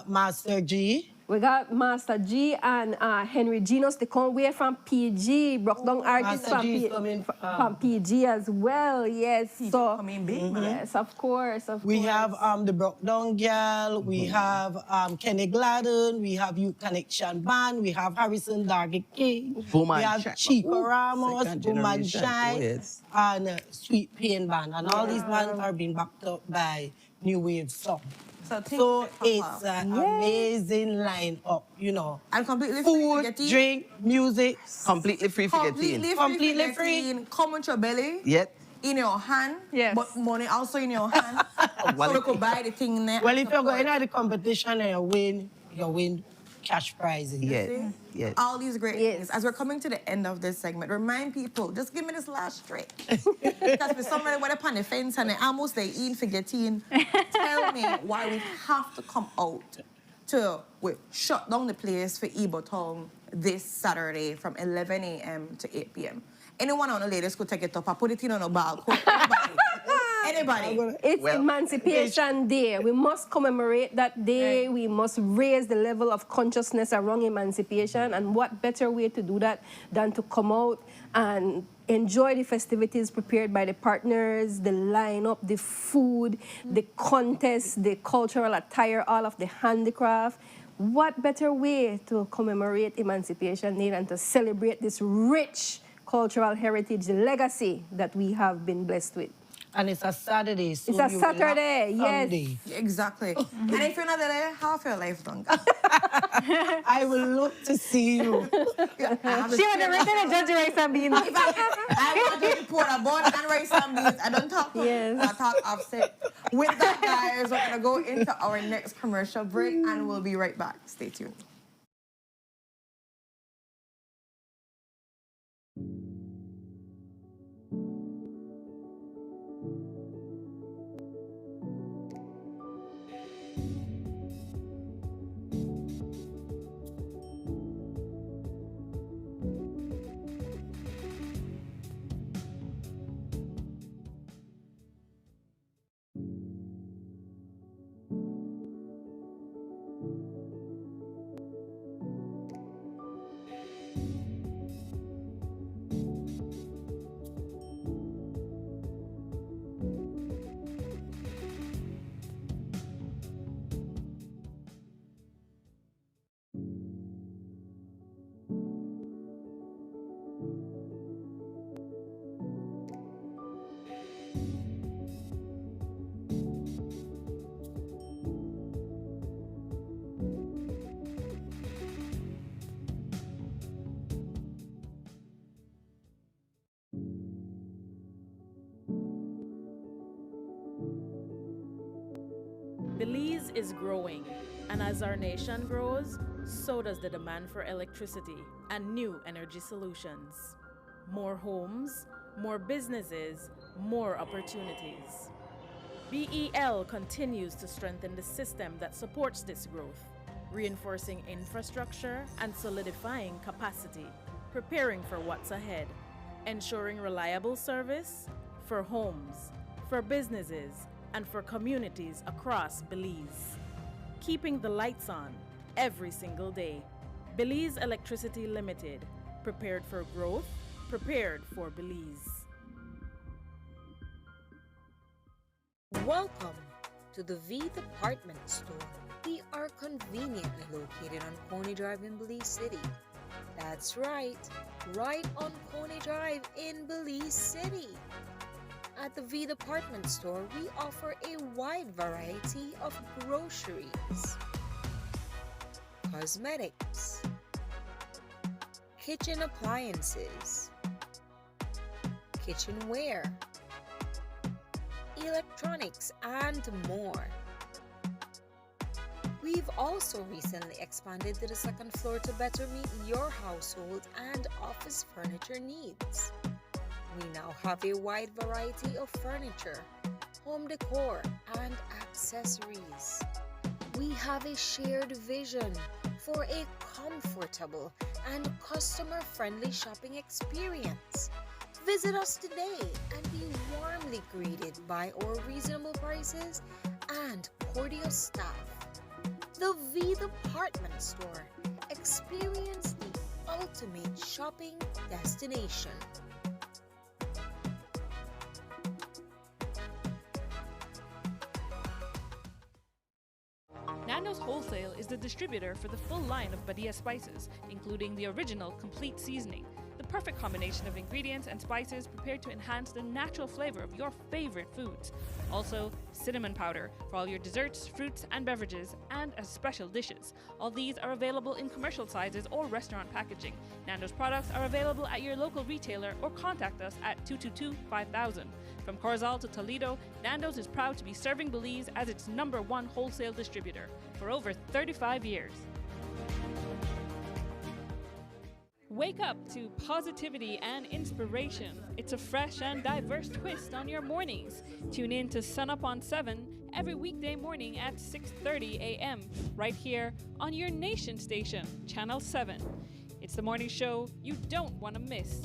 Master G. We got Master G and Henry Genos. They come way from PG. Broke down artists from PG as well. Yes. So coming big, man. Yes, of course. We have the Broke Down Girl. We have Kenny Gladden. We have Youth Connection Band. We have Harrison Dargy King. We have Chico Ramos, Boom Shine, and Sweet Pain Band. And all these bands are being backed up by New Wave Song. So it's an amazing line-up, you know. And completely food, free. drink, music. Completely free for getting in. Completely free. Come with your belly. Yet. In your hand. Yes. But money also in your hand. So we could buy the thing there. Well, if you're going to the competition and you win cash prizes. Yes. Yes. All these great things. As we're coming to the end of this segment, remind people, just give me this last trick. Because for somebody went up on the fence and they in for getting, tell me why we have to come out to shut down the place for Ibotown this Saturday from 11 a.m. to 8 p.m. Anyone on the ladies could take it up. I put it in on a bag. Anybody. It's Emancipation Day. We must commemorate that day. We must raise the level of consciousness around emancipation. And what better way to do that than to come out and enjoy the festivities prepared by the partners, the lineup, the food, the contest, the cultural attire, all of the handicraft. What better way to commemorate Emancipation Day than to celebrate this rich cultural heritage legacy that we have been blessed with? And it's a Saturday. So it's a Saturday, yes. Sunday. Exactly. And if you're not there, half your life done. I will look to see you. She would have written a judge rice and beans. I want to report a bun and rice and beans. I don't talk to you. I talk offset. With that, guys, we're going to go into our next commercial break and we'll be right back. Stay tuned. Belize is growing, and as our nation grows, so does the demand for electricity and new energy solutions. More homes, more businesses, more opportunities. BEL continues to strengthen the system that supports this growth, reinforcing infrastructure and solidifying capacity, preparing for what's ahead, ensuring reliable service for homes, for businesses, and for communities across Belize. Keeping the lights on every single day. Belize Electricity Limited, prepared for growth, prepared for Belize. Welcome to the V Department Store. We are conveniently located on Coney Drive in Belize City. That's right on Coney Drive in Belize City. At the V Department Store, we offer a wide variety of groceries, cosmetics, kitchen appliances, kitchenware, electronics, and more. We've also recently expanded to the second floor to better meet your household and office furniture needs. We now have a wide variety of furniture, home decor, and accessories. We have a shared vision for a comfortable and customer-friendly shopping experience. Visit us today and be warmly greeted by our reasonable prices and cordial staff. The V Department Store. Experience the ultimate shopping destination. Nando's Wholesale is the distributor for the full line of Badia spices, including the original complete seasoning, the perfect combination of ingredients and spices prepared to enhance the natural flavor of your favorite foods. Also, cinnamon powder for all your desserts, fruits, and beverages, and as special dishes. All these are available in commercial sizes or restaurant packaging. Nando's products are available at your local retailer or contact us at 222-5000. From Corozal to Toledo, Nando's is proud to be serving Belize as its #1 wholesale distributor for over 35 years. Wake up to positivity and inspiration. It's a fresh and diverse twist on your mornings. Tune in to Sunup on 7 every weekday morning at 6:30 a.m. right here on your nation station, Channel 7. It's the morning show you don't want to miss.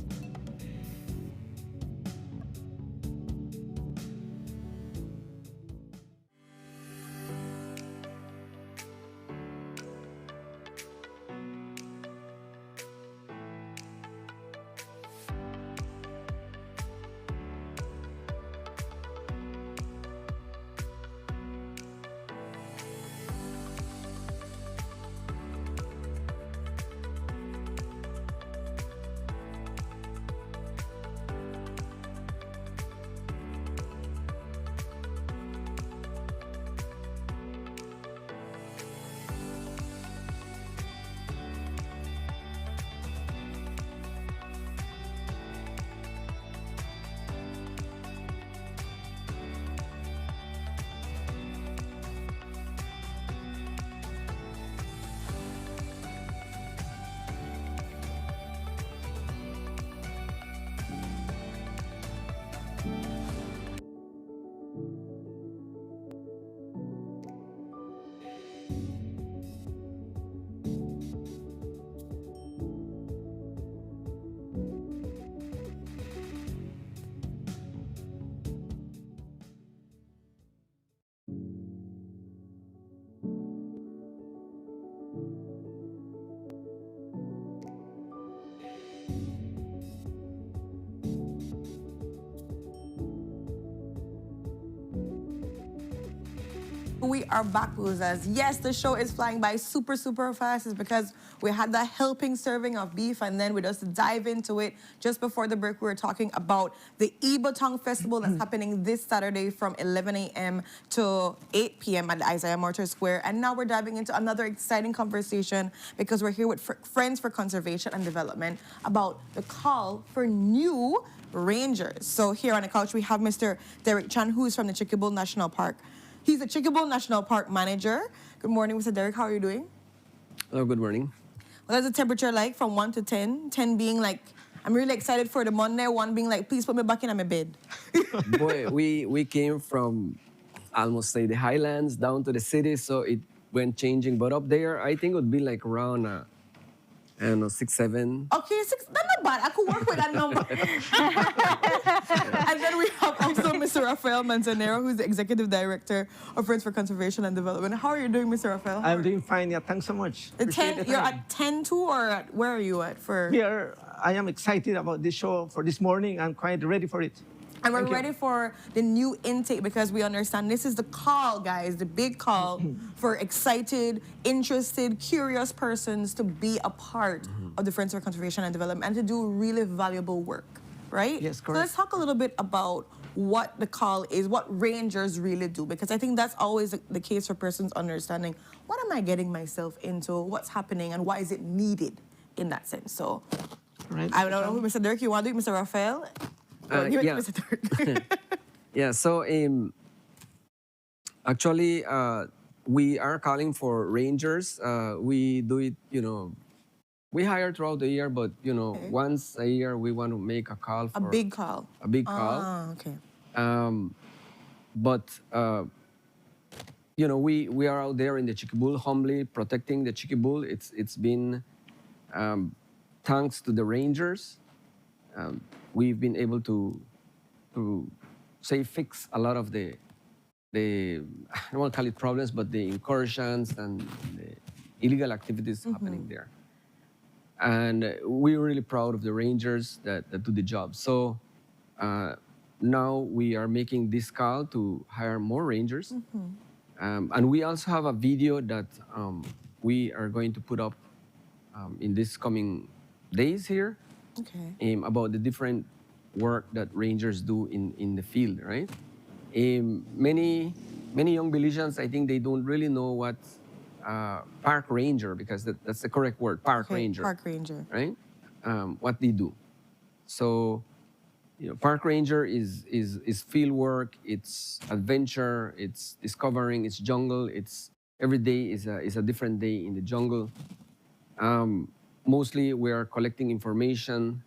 We are back, Boozers. Yes, the show is flying by super, super fast. It's because we had that helping serving of beef, and then we just dive into it. Just before the break, we were talking about the Ibotong Festival that's happening this Saturday from 11 a.m. to 8 p.m. at the Isaiah Mortar Square. And now we're diving into another exciting conversation because we're here with Friends for Conservation and Development about the call for new rangers. So here on the couch, we have Mr. Derek Chan, who is from the Chickabul National Park. He's the Chickabul National Park Manager. Good morning, Mr. Derek. How are you doing? Hello, good morning. What is the temperature like from 1 to 10? 10 being like, I'm really excited for the Monday. 1 being like, please put me back in my bed. Boy, we came from almost say the highlands down to the city, so it went changing. But up there, I think it would be like around, I don't know, 6, 7. Okay, 6, that's not bad. I could work with that number. And then we have also Mr. Rafael Manzanero, who's the Executive Director of Friends for Conservation and Development. How are you doing, Mr. Rafael? I'm doing fine, yeah, thanks so much. You're at 10 too, or where are you at for? Here, I am excited about this show for this morning. I'm quite ready for it. And we're ready for the new intake because we understand this is the call, guys, the big call for excited, interested, curious persons to be a part of the Friends for Conservation and Development and to do really valuable work, right? Yes, correct. So let's talk a little bit about what the call is, what rangers really do, because I think that's always the case for persons understanding what am I getting myself into, what's happening, and why is it needed in that sense. So right. I don't know who Mr. Dirk, you want to do it, Mr. Rafael? Yeah. Yeah, so actually, we are calling for rangers. We do it, we hire throughout the year, but, once a year we want to make a call for... A big call. A big call. Ah, okay. But, we are out there in the Chickabul humbly protecting the Chickabul. It's been thanks to the rangers. We've been able to say fix a lot of the I don't want to call it problems, but the incursions and the illegal activities happening there. And we're really proud of the rangers that do the job. So now we are making this call to hire more rangers. And we also have a video that we are going to put up in this coming days here. about the different work that rangers do in the field, right? Many young Belizeans, I think they don't really know what park ranger, because that's the correct word, park ranger. Park ranger. Right? What they do. So, park ranger is field work, it's adventure, it's discovering, it's jungle, it's every day is a different day in the jungle. Mostly we are collecting information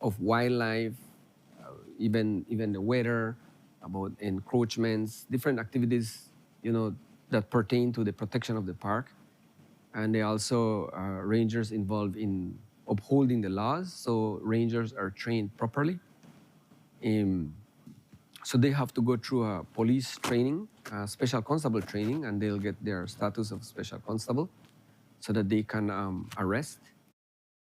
of wildlife, even the weather, about encroachments, different activities, that pertain to the protection of the park. And they also rangers involved in upholding the laws. So rangers are trained properly. So they have to go through a police training, special constable training, and they'll get their status of special constable so that they can arrest.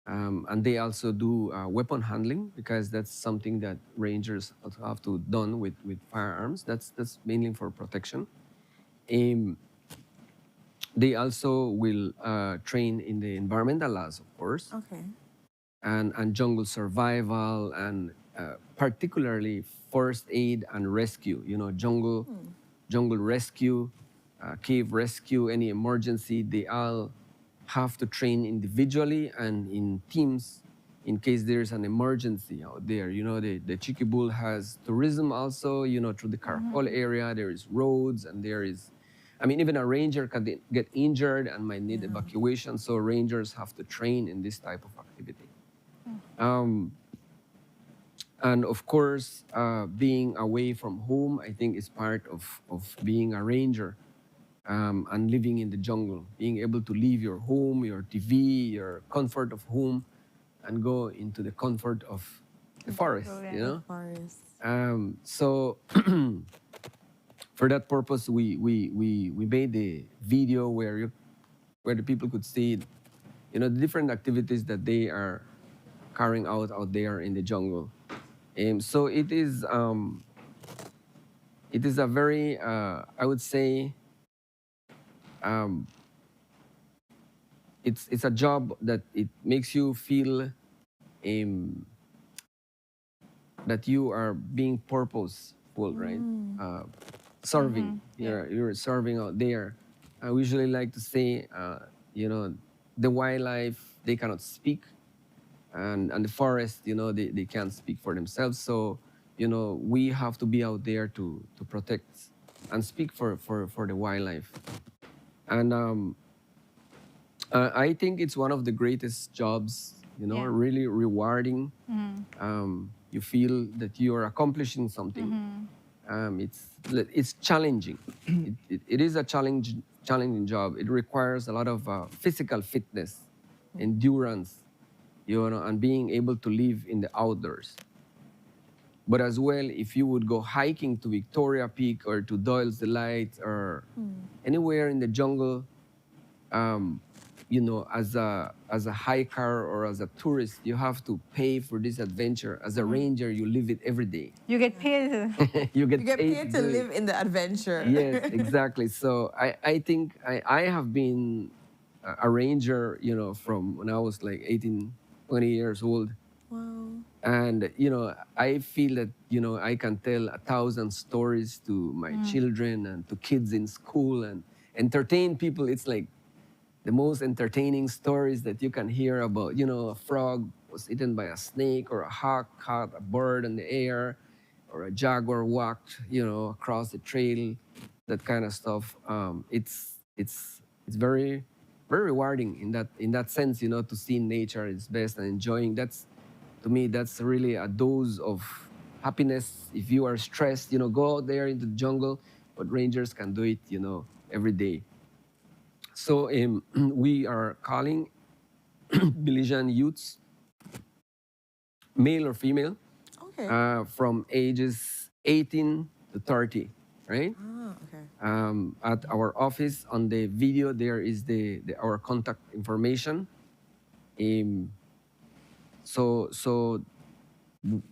And they also do weapon handling, because that's something that rangers also have to done with firearms. That's mainly for protection. They also will train in the environmental laws, of course. Okay. And jungle survival, and particularly first aid and rescue. Jungle rescue, cave rescue, any emergency. They all have to train individually and in teams in case there's an emergency out there. The Chiquibull has tourism also, through the Caracol area. There is roads, and there is, even a ranger can get injured and might need evacuation. So rangers have to train in this type of activity. And of course, being away from home, I think, is part of being a ranger. And living in the jungle, being able to leave your home, your TV, your comfort of home, and go into the comfort of the forest, The forest. So for that purpose, we made the video where the people could see, the different activities that they are carrying out there in the jungle. So it is a very, I would say, it's a job that it makes you feel that you are being purposeful, right? Serving. You're serving out there. I usually like to say, the wildlife, they cannot speak, and the forest, they can't speak for themselves. So, we have to be out there to protect and speak for the wildlife. And I think it's one of the greatest jobs, really rewarding. You feel that you are accomplishing something. It's challenging. It is a challenging job. It requires a lot of physical fitness, endurance, and being able to live in the outdoors. But as well, if you would go hiking to Victoria Peak or to Doyle's Delight or anywhere in the jungle, as a hiker or as a tourist, you have to pay for this adventure. As a ranger, you live it every day. You get paid. You get paid to live in the adventure. Yes, exactly. So I think I have been a ranger, from when I was like 18, 20 years old. Wow. And, I feel that, I can tell 1,000 stories to my children and to kids in school and entertain people. It's like the most entertaining stories that you can hear about, a frog was eaten by a snake, or a hawk caught a bird in the air, or a jaguar walked, across the trail, that kind of stuff. It's very, very rewarding in that sense, to see nature at its best and enjoying. To me, that's really a dose of happiness. If you are stressed, go out there into the jungle, but rangers can do it, every day. So we are calling Belizean youths, male or female, from ages 18 to 30, right? At our office, on the video, there is our contact information. So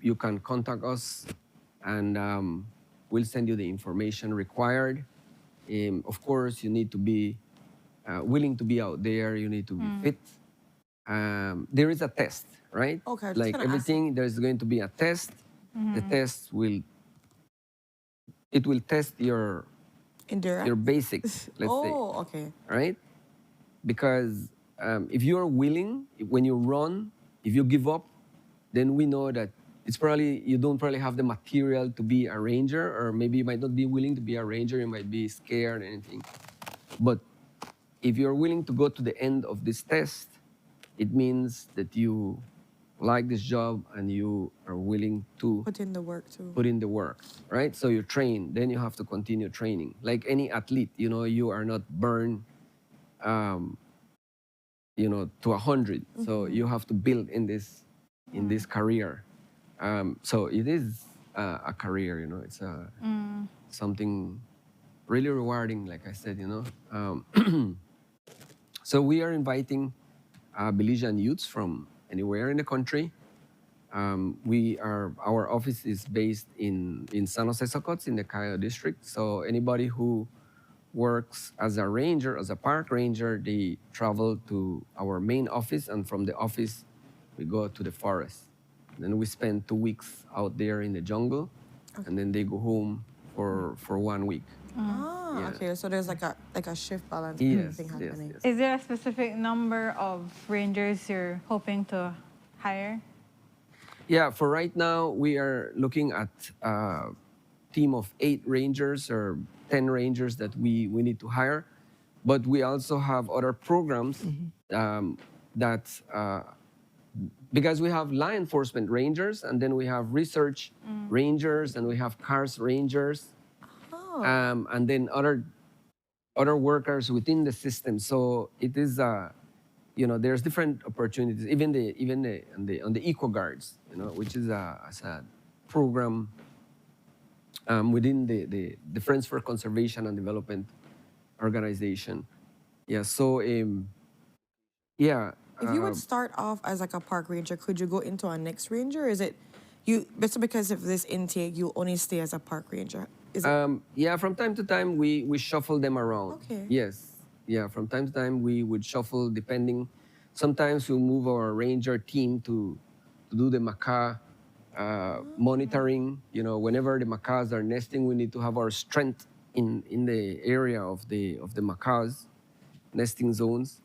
you can contact us, and we'll send you the information required. Of course, you need to be willing to be out there. You need to be fit. There is a test, right? Okay, just Like gonna ask. everything, there's going to be a test. The test will test your Endurance? basics, let's say. Oh, okay. Right? Because if you're willing, when you run, if you give up, then we know that it's probably, you don't probably have the material to be a ranger, or maybe you might not be willing to be a ranger, you might be scared or anything. But if you're willing to go to the end of this test, it means that you like this job and you are willing to Put in the work too. put in the work, right? So you train, then you have to continue training. Like any athlete, you know, you are not burned, you know, to 100. So you have to build in this career. So it is a career, you know, it's something really rewarding, like I said, you know. So we are inviting Belizean youths from anywhere in the country. Our office is based in San Jose Socots in the Cayo district. So anybody who works as a ranger, as a park ranger, they travel to our main office, and from the office, we go to the forest. Then we spend 2 weeks out there in the jungle, and then they go home for 1 week. Ah, Yeah. okay. So there's like a shift balance Yes, thing yes, happening. yes. Is there a specific number of rangers you're hoping to hire? Yeah, for right now, we are looking at a team of 8 rangers or 10 rangers that we need to hire. But we also have other programs because we have law enforcement rangers, and then we have research rangers, and we have cars rangers, and then other workers within the system. So it is you know, there's different opportunities, even on the eco guards, you know, which is a program within the Friends for Conservation and Development organization. Yeah. So yeah. If you would start off as like a park ranger, could you go into a next ranger? Is it you? Just because of this intake, you only stay as a park ranger? Is it? Yeah. From time to time, we shuffle them around. Okay. Yes. Yeah. From time to time, we would shuffle depending. Sometimes we'll move our ranger team to do the macaw monitoring. You know, whenever the macaws are nesting, we need to have our strength in the area of the macaws nesting zones.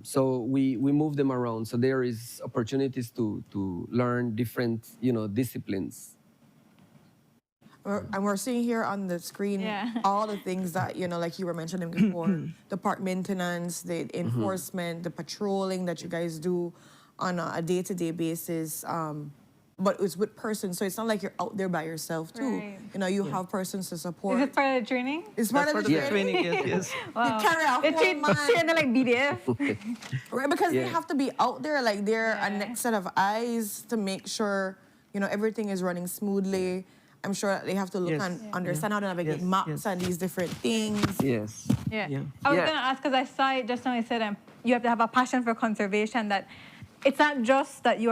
So we move them around. So there is opportunities to learn different, you know, disciplines. And we're seeing here on the screen all the things that, you know, like you were mentioning before, the park maintenance, the enforcement, the patrolling that you guys do on a day-to-day basis. But it's with persons, so it's not like you're out there by yourself too. Right. You know, you have persons to support. Is it part of the training? It's part of the training. Yes. Wow. You carry a whole It's training like BDF. Right, because they Yeah. have to be out there, like they're a next set of eyes to make sure, you know, everything is running smoothly. I'm sure that they have to look Yes. and understand how to navigate Yes, maps yes. and these different things. Yes. Yeah. Yeah. I was Yeah. going to ask, because I saw it just now, you said you have to have a passion for conservation, that it's not just that you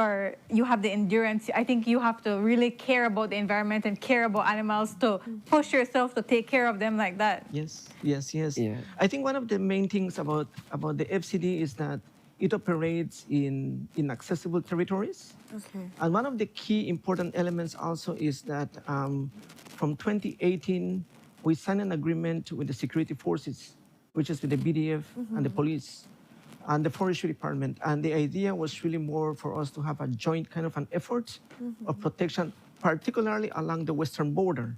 have the endurance. I think you have to really care about the environment and care about animals to push yourself to take care of them like that. Yes, yes, yes. Yeah. I think one of the main things about the FCD is that it operates in inaccessible territories. Okay. And one of the key important elements also is that from 2018, we signed an agreement with the security forces, which is with the BDF and the police and the forestry department. And the idea was really more for us to have a joint kind of an effort of protection, particularly along the western border,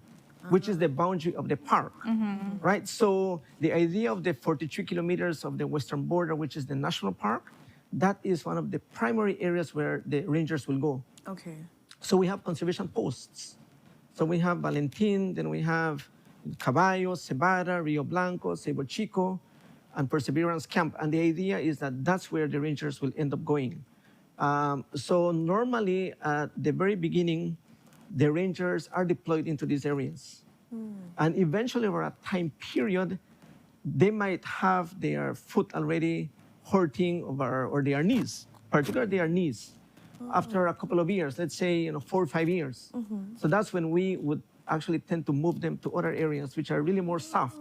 which is the boundary of the park, right? So the idea of the 43 kilometers of the western border, which is the national park, that is one of the primary areas where the rangers will go. Okay. So we have conservation posts. So we have Valentin, then we have Caballo, Cebada, Rio Blanco, Cebo Chico, and Perseverance Camp. And the idea is that that's where the rangers will end up going. So normally at the very beginning, the rangers are deployed into these areas. And eventually over a time period, they might have their foot already hurting or their knees, particularly their knees. After a couple of years, let's say 4 or 5 years. So that's when we would actually tend to move them to other areas which are really more soft,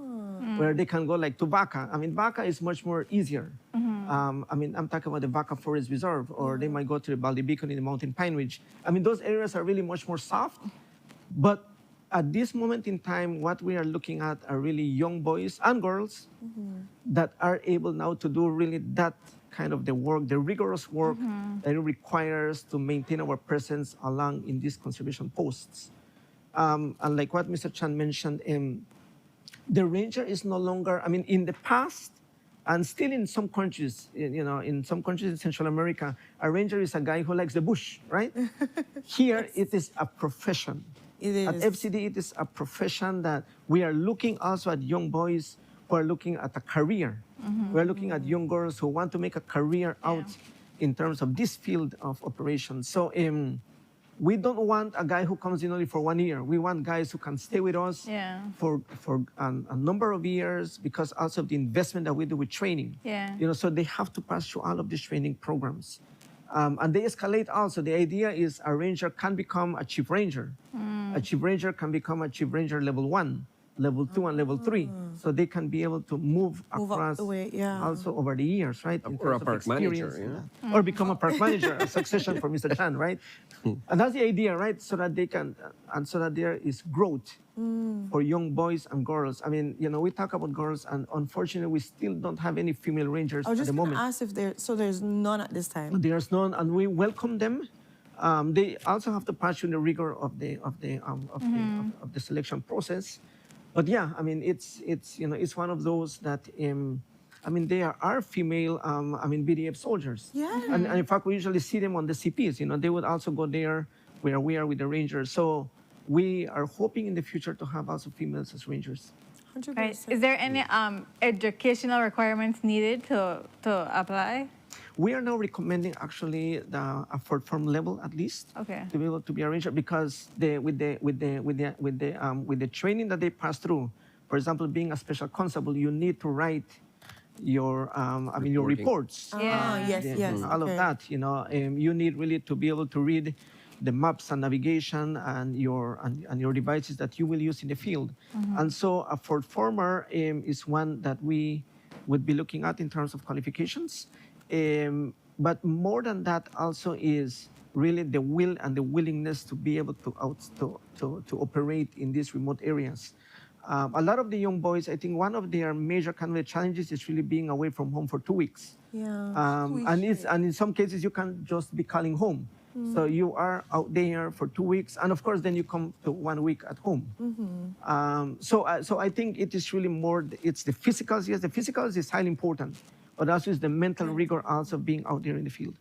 where they can go like to Vaca. I mean, Vaca is much more easier I mean, I'm talking about the Vaca Forest Reserve, or they might go to the Baldy Beacon in the Mountain Pine Ridge. I mean, those areas are really much more soft. But at this moment in time, what we are looking at are really young boys and girls that are able now to do really that kind of the work, the rigorous work that it requires to maintain our presence along in these conservation posts. And like what Mr. Chan mentioned, the ranger is no longer, I mean, in the past, and still in some countries, you know, in some countries in Central America, a ranger is a guy who likes the bush, right? Here, it is a profession. It is. At FCD, it is a profession that we are looking also at young boys who are looking at a career. We're looking at young girls who want to make a career out in terms of this field of operations. So we don't want a guy who comes in only for 1 year. We want guys who can stay with us for a number of years, because also of the investment that we do with training. You know, so they have to pass through all of these training programs. And they escalate also. The idea is a ranger can become a chief ranger. A chief ranger can become a chief ranger level 1, level 2, and level 3. So they can be able to move across also over the years, right? Or a park manager, Or become a park manager, a succession for Mr. Chan, right? And that's the idea, right? So that they can, and so that there is growth for young boys and girls. I mean, you know, we talk about girls, and unfortunately, we still don't have any female rangers I was at just the going moment. to ask if there's none at this time. There's none, and we welcome them. They also have to pass through the rigor of the selection process. But yeah, I mean, it's you know, it's one of those that I mean, they are female I mean, BDF soldiers. And in fact, we usually see them on the CPs. You know, they would also go there where we are with the rangers. So we are hoping in the future to have also females as rangers. 100%. Right. Is there any educational requirements needed to apply? We are now recommending actually a fourth form level at least to be able to be a ranger, because with the training that they pass through, for example, being a special constable, you need to write your I mean, your reports. All of that. You know, you need really to be able to read the maps and navigation and your devices that you will use in the field. And so a fourth former is one that we would be looking at in terms of qualifications. But more than that also is really the will and the willingness to be able to operate in these remote areas. A lot of the young boys, I think one of their major kind of challenges is really being away from home for 2 weeks. And in some cases, you can't just be calling home. So you are out there for 2 weeks, and of course, then you come to 1 week at home. So I think it is really more, it's the physicals. Yes, the physicals is highly important, but also is the mental rigor also being out there in the field.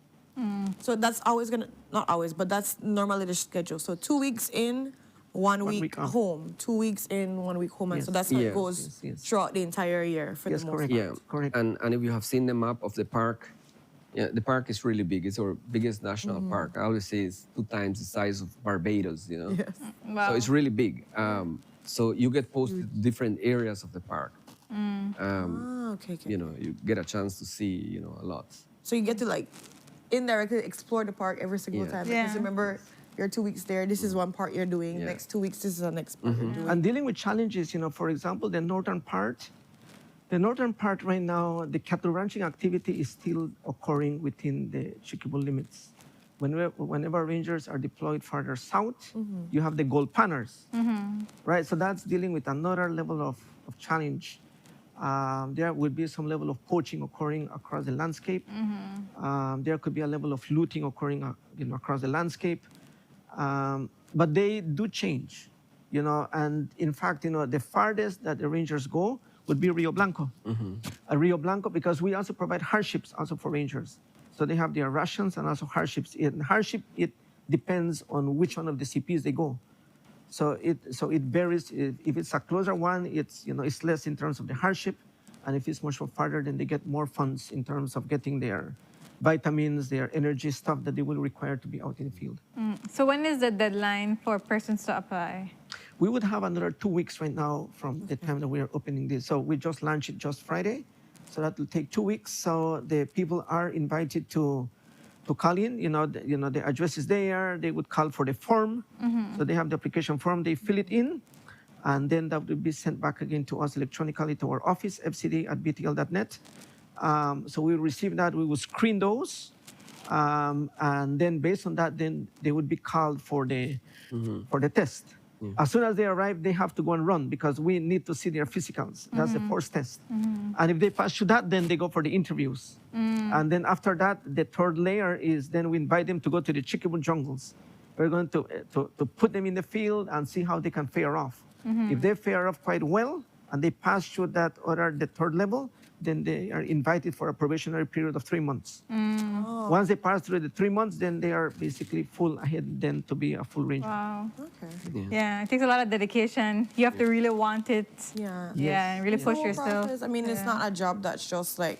So that's always not always, but that's normally the schedule. So 2 weeks in, 1 week home, 2 weeks in, 1 week home. And so that's how it goes throughout the entire year for the most part. Yeah, correct. And if you have seen the map of the park, the park is really big. It's our biggest national park. I always say it's 2 times the size of Barbados, you know? Yes. Wow. So it's really big. So you get posted to different areas of the park. You know, you get a chance to see, you know, a lot. So you get to like indirectly explore the park every single time. Because remember, you're 2 weeks there, this is one part you're doing. Next 2 weeks, this is the next part you're doing. And dealing with challenges, you know, for example, the northern part right now, the cattle ranching activity is still occurring within the Chiquibu limits. Whenever rangers are deployed farther south, you have the gold panners, right? So that's dealing with another level of challenge. There will be some level of poaching occurring across the landscape. There could be a level of looting occurring across the landscape. But they do change, you know, and in fact, you know, the farthest that the rangers go would be Rio Blanco. Rio Blanco, because we also provide hardships also for rangers. So they have their rations and also hardships. Hardship, it depends on which one of the CPs they go. So it varies. If it's a closer one, it's, you know, it's less in terms of the hardship, and if it's much more farther, then they get more funds in terms of getting their vitamins, their energy stuff that they will require to be out in the field. So when is the deadline for persons to apply? We would have another 2 weeks right now from the time that we are opening this. So we just launched it just Friday, so that will take 2 weeks. So the people are invited to call in. You know, the address is there. They would call for the form. So they have the application form. They fill it in, and then that will be sent back again to us electronically to our office, fcd@btl.net. So we receive that, we will screen those, and then based on that, then they would be called for the test. As soon as they arrive, they have to go and run because we need to see their physicals. That's the first test. And if they pass through that, then they go for the interviews. And then after that, the third layer is then we invite them to go to the Chikibu jungles. We're going to put them in the field and see how they can fare off. If they fare off quite well and they pass through the third level, then they are invited for a probationary period of 3 months. Once they pass through the 3 months, then they are basically full ahead then to be a full ranger. Wow. Okay. Yeah, it takes a lot of dedication. You have to really want it. Yeah. Yeah, and really push yourself. Process, I mean, it's not a job that's just like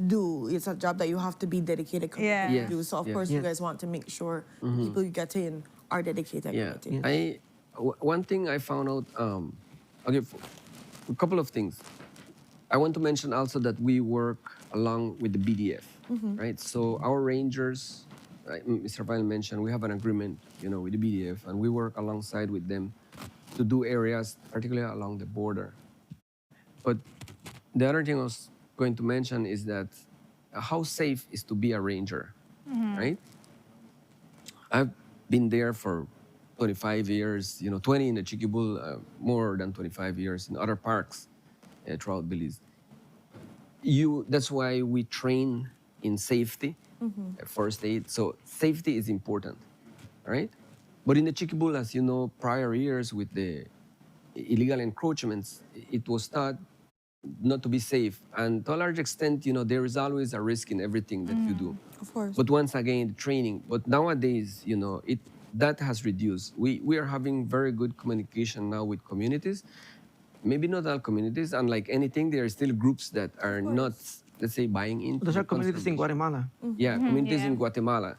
do. It's a job that you have to be dedicated committed to do. So of course you guys want to make sure people you get in are dedicated. Yeah. One thing I found out. Okay, a couple of things. I want to mention also that we work along with the BDF, right? So our rangers, right, Mr. Vine mentioned, we have an agreement, with the BDF, and we work alongside with them to do areas, particularly along the border. But the other thing I was going to mention is that how safe is to be a ranger, right? I've been there for 25 years, 20 in the Chikibull, more than 25 years in other parks throughout Belize. That's why we train in safety, first aid. So safety is important, right? But in the Chikibull, as you know, prior years with the illegal encroachments, it was thought not to be safe. And to a large extent, there is always a risk in everything that you do. Of course. But once again, the training. But nowadays, that has reduced. We are having very good communication now with communities. Maybe not all communities, unlike anything, there are still groups that are not, let's say, buying into. Those are communities in Guatemala. Yeah, communities in Guatemala.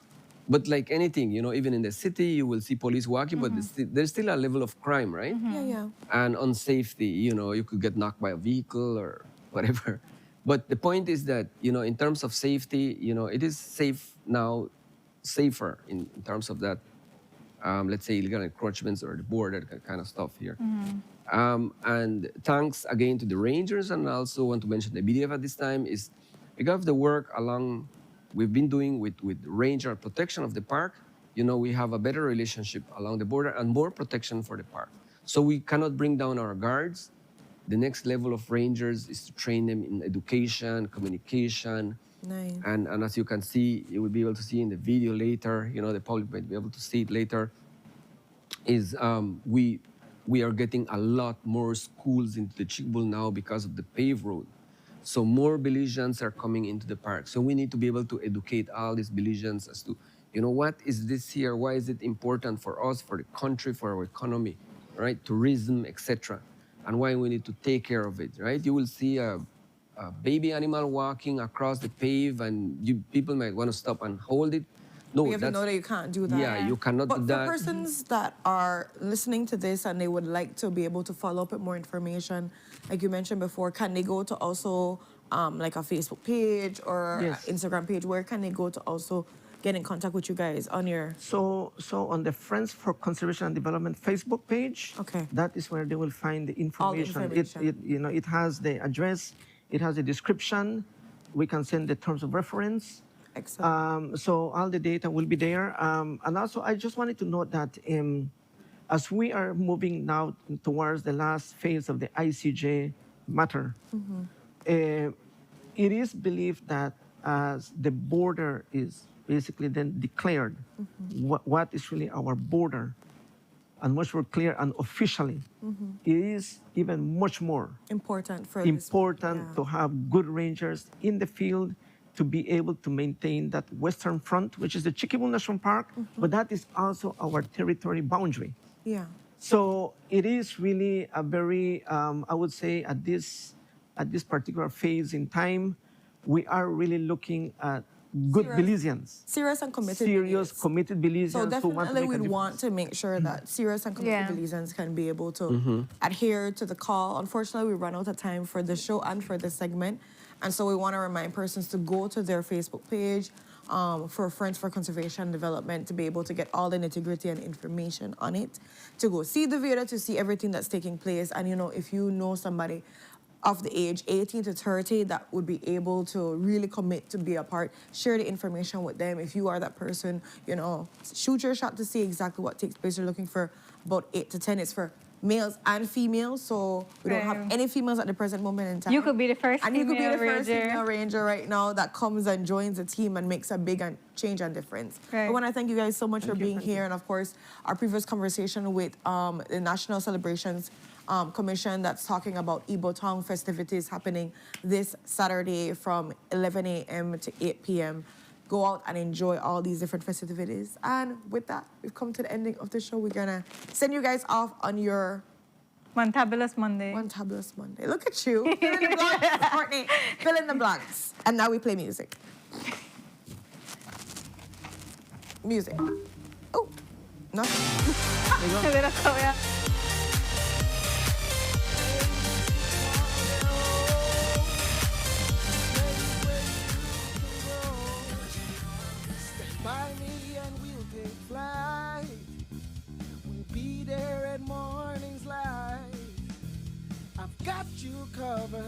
But like anything, even in the city, you will see police walking, but there's still a level of crime, right? Yeah. And on safety, you could get knocked by a vehicle or whatever. But the point is that, in terms of safety, it is safe now, safer in terms of that, let's say, illegal encroachments or the border kind of stuff here. And thanks again to the rangers, and I also want to mention the BDF at this time, is because of the work we've been doing with ranger protection of the park, we have a better relationship along the border and more protection for the park. So we cannot bring down our guards. The next level of rangers is to train them in education, communication. Nice. And as you can see, you will be able to see in the video later, the public might be able to see it later, is we are getting a lot more schools into the Chikibull now because of the paved road. So more Belizeans are coming into the park. So we need to be able to educate all these Belizeans as to, what is this here? Why is it important for us, for the country, for our economy, right? Tourism, etc. And why we need to take care of it, right? You will see a baby animal walking across the pave, and people might want to stop and hold it. No, you have to know that you can't do that. Yeah, you cannot do that. But for persons that are listening to this and they would like to be able to follow up with more information, like you mentioned before, can they go to also like a Facebook page or Instagram page? Where can they go to also get in contact with you guys on your... So on the Friends for Conservation and Development Facebook page, that is where they will find the information. All the information. It has the address, it has a description, we can send the terms of reference. Excellent. So all the data will be there. And also, I just wanted to note that as we are moving now towards the last phase of the ICJ matter, it is believed that as the border is basically then declared, what is really our border, and much more clear and officially, it is even much more important to have good rangers in the field, to be able to maintain that western front, which is the Chikibull National Park, but that is also our territory boundary. Yeah. So it is really a very, I would say, at this particular phase in time, we are really looking at good Belizeans. Serious and committed. Committed Belizeans. So definitely we'd want to make sure that serious and committed Belizeans can be able to adhere to the call. Unfortunately, we run out of time for the show and for this segment. And so we want to remind persons to go to their Facebook page for Friends for Conservation and Development to be able to get all the nitty-gritty and information on it, to go see the video, to see everything that's taking place. And, if you know somebody of the age 18 to 30 that would be able to really commit to be a part. Share the information with them. If you are that person, you know, shoot your shot to see exactly what takes place. You're looking for about 8 to 10. It's for males and females, so we don't have any females at the present moment in time. You could be the first and you could be the female first female ranger right now that comes and joins the team and makes a big change and difference. I want to thank you guys so much for being here, and of course, our previous conversation with the National Celebrations Commission that's talking about Ibotong festivities happening this Saturday from 11 a.m. to 8 p.m. Go out and enjoy all these different festivities. And with that, we've come to the ending of the show. We're gonna send you guys off on your Fantabulous Monday. Fantabulous Monday. Look at you. Fill in the blanks, Courtney. Fill in the blanks. And now we play music. Music. Oh, nothing. By me and we'll take flight. We'll be there at morning's light. I've got you covered.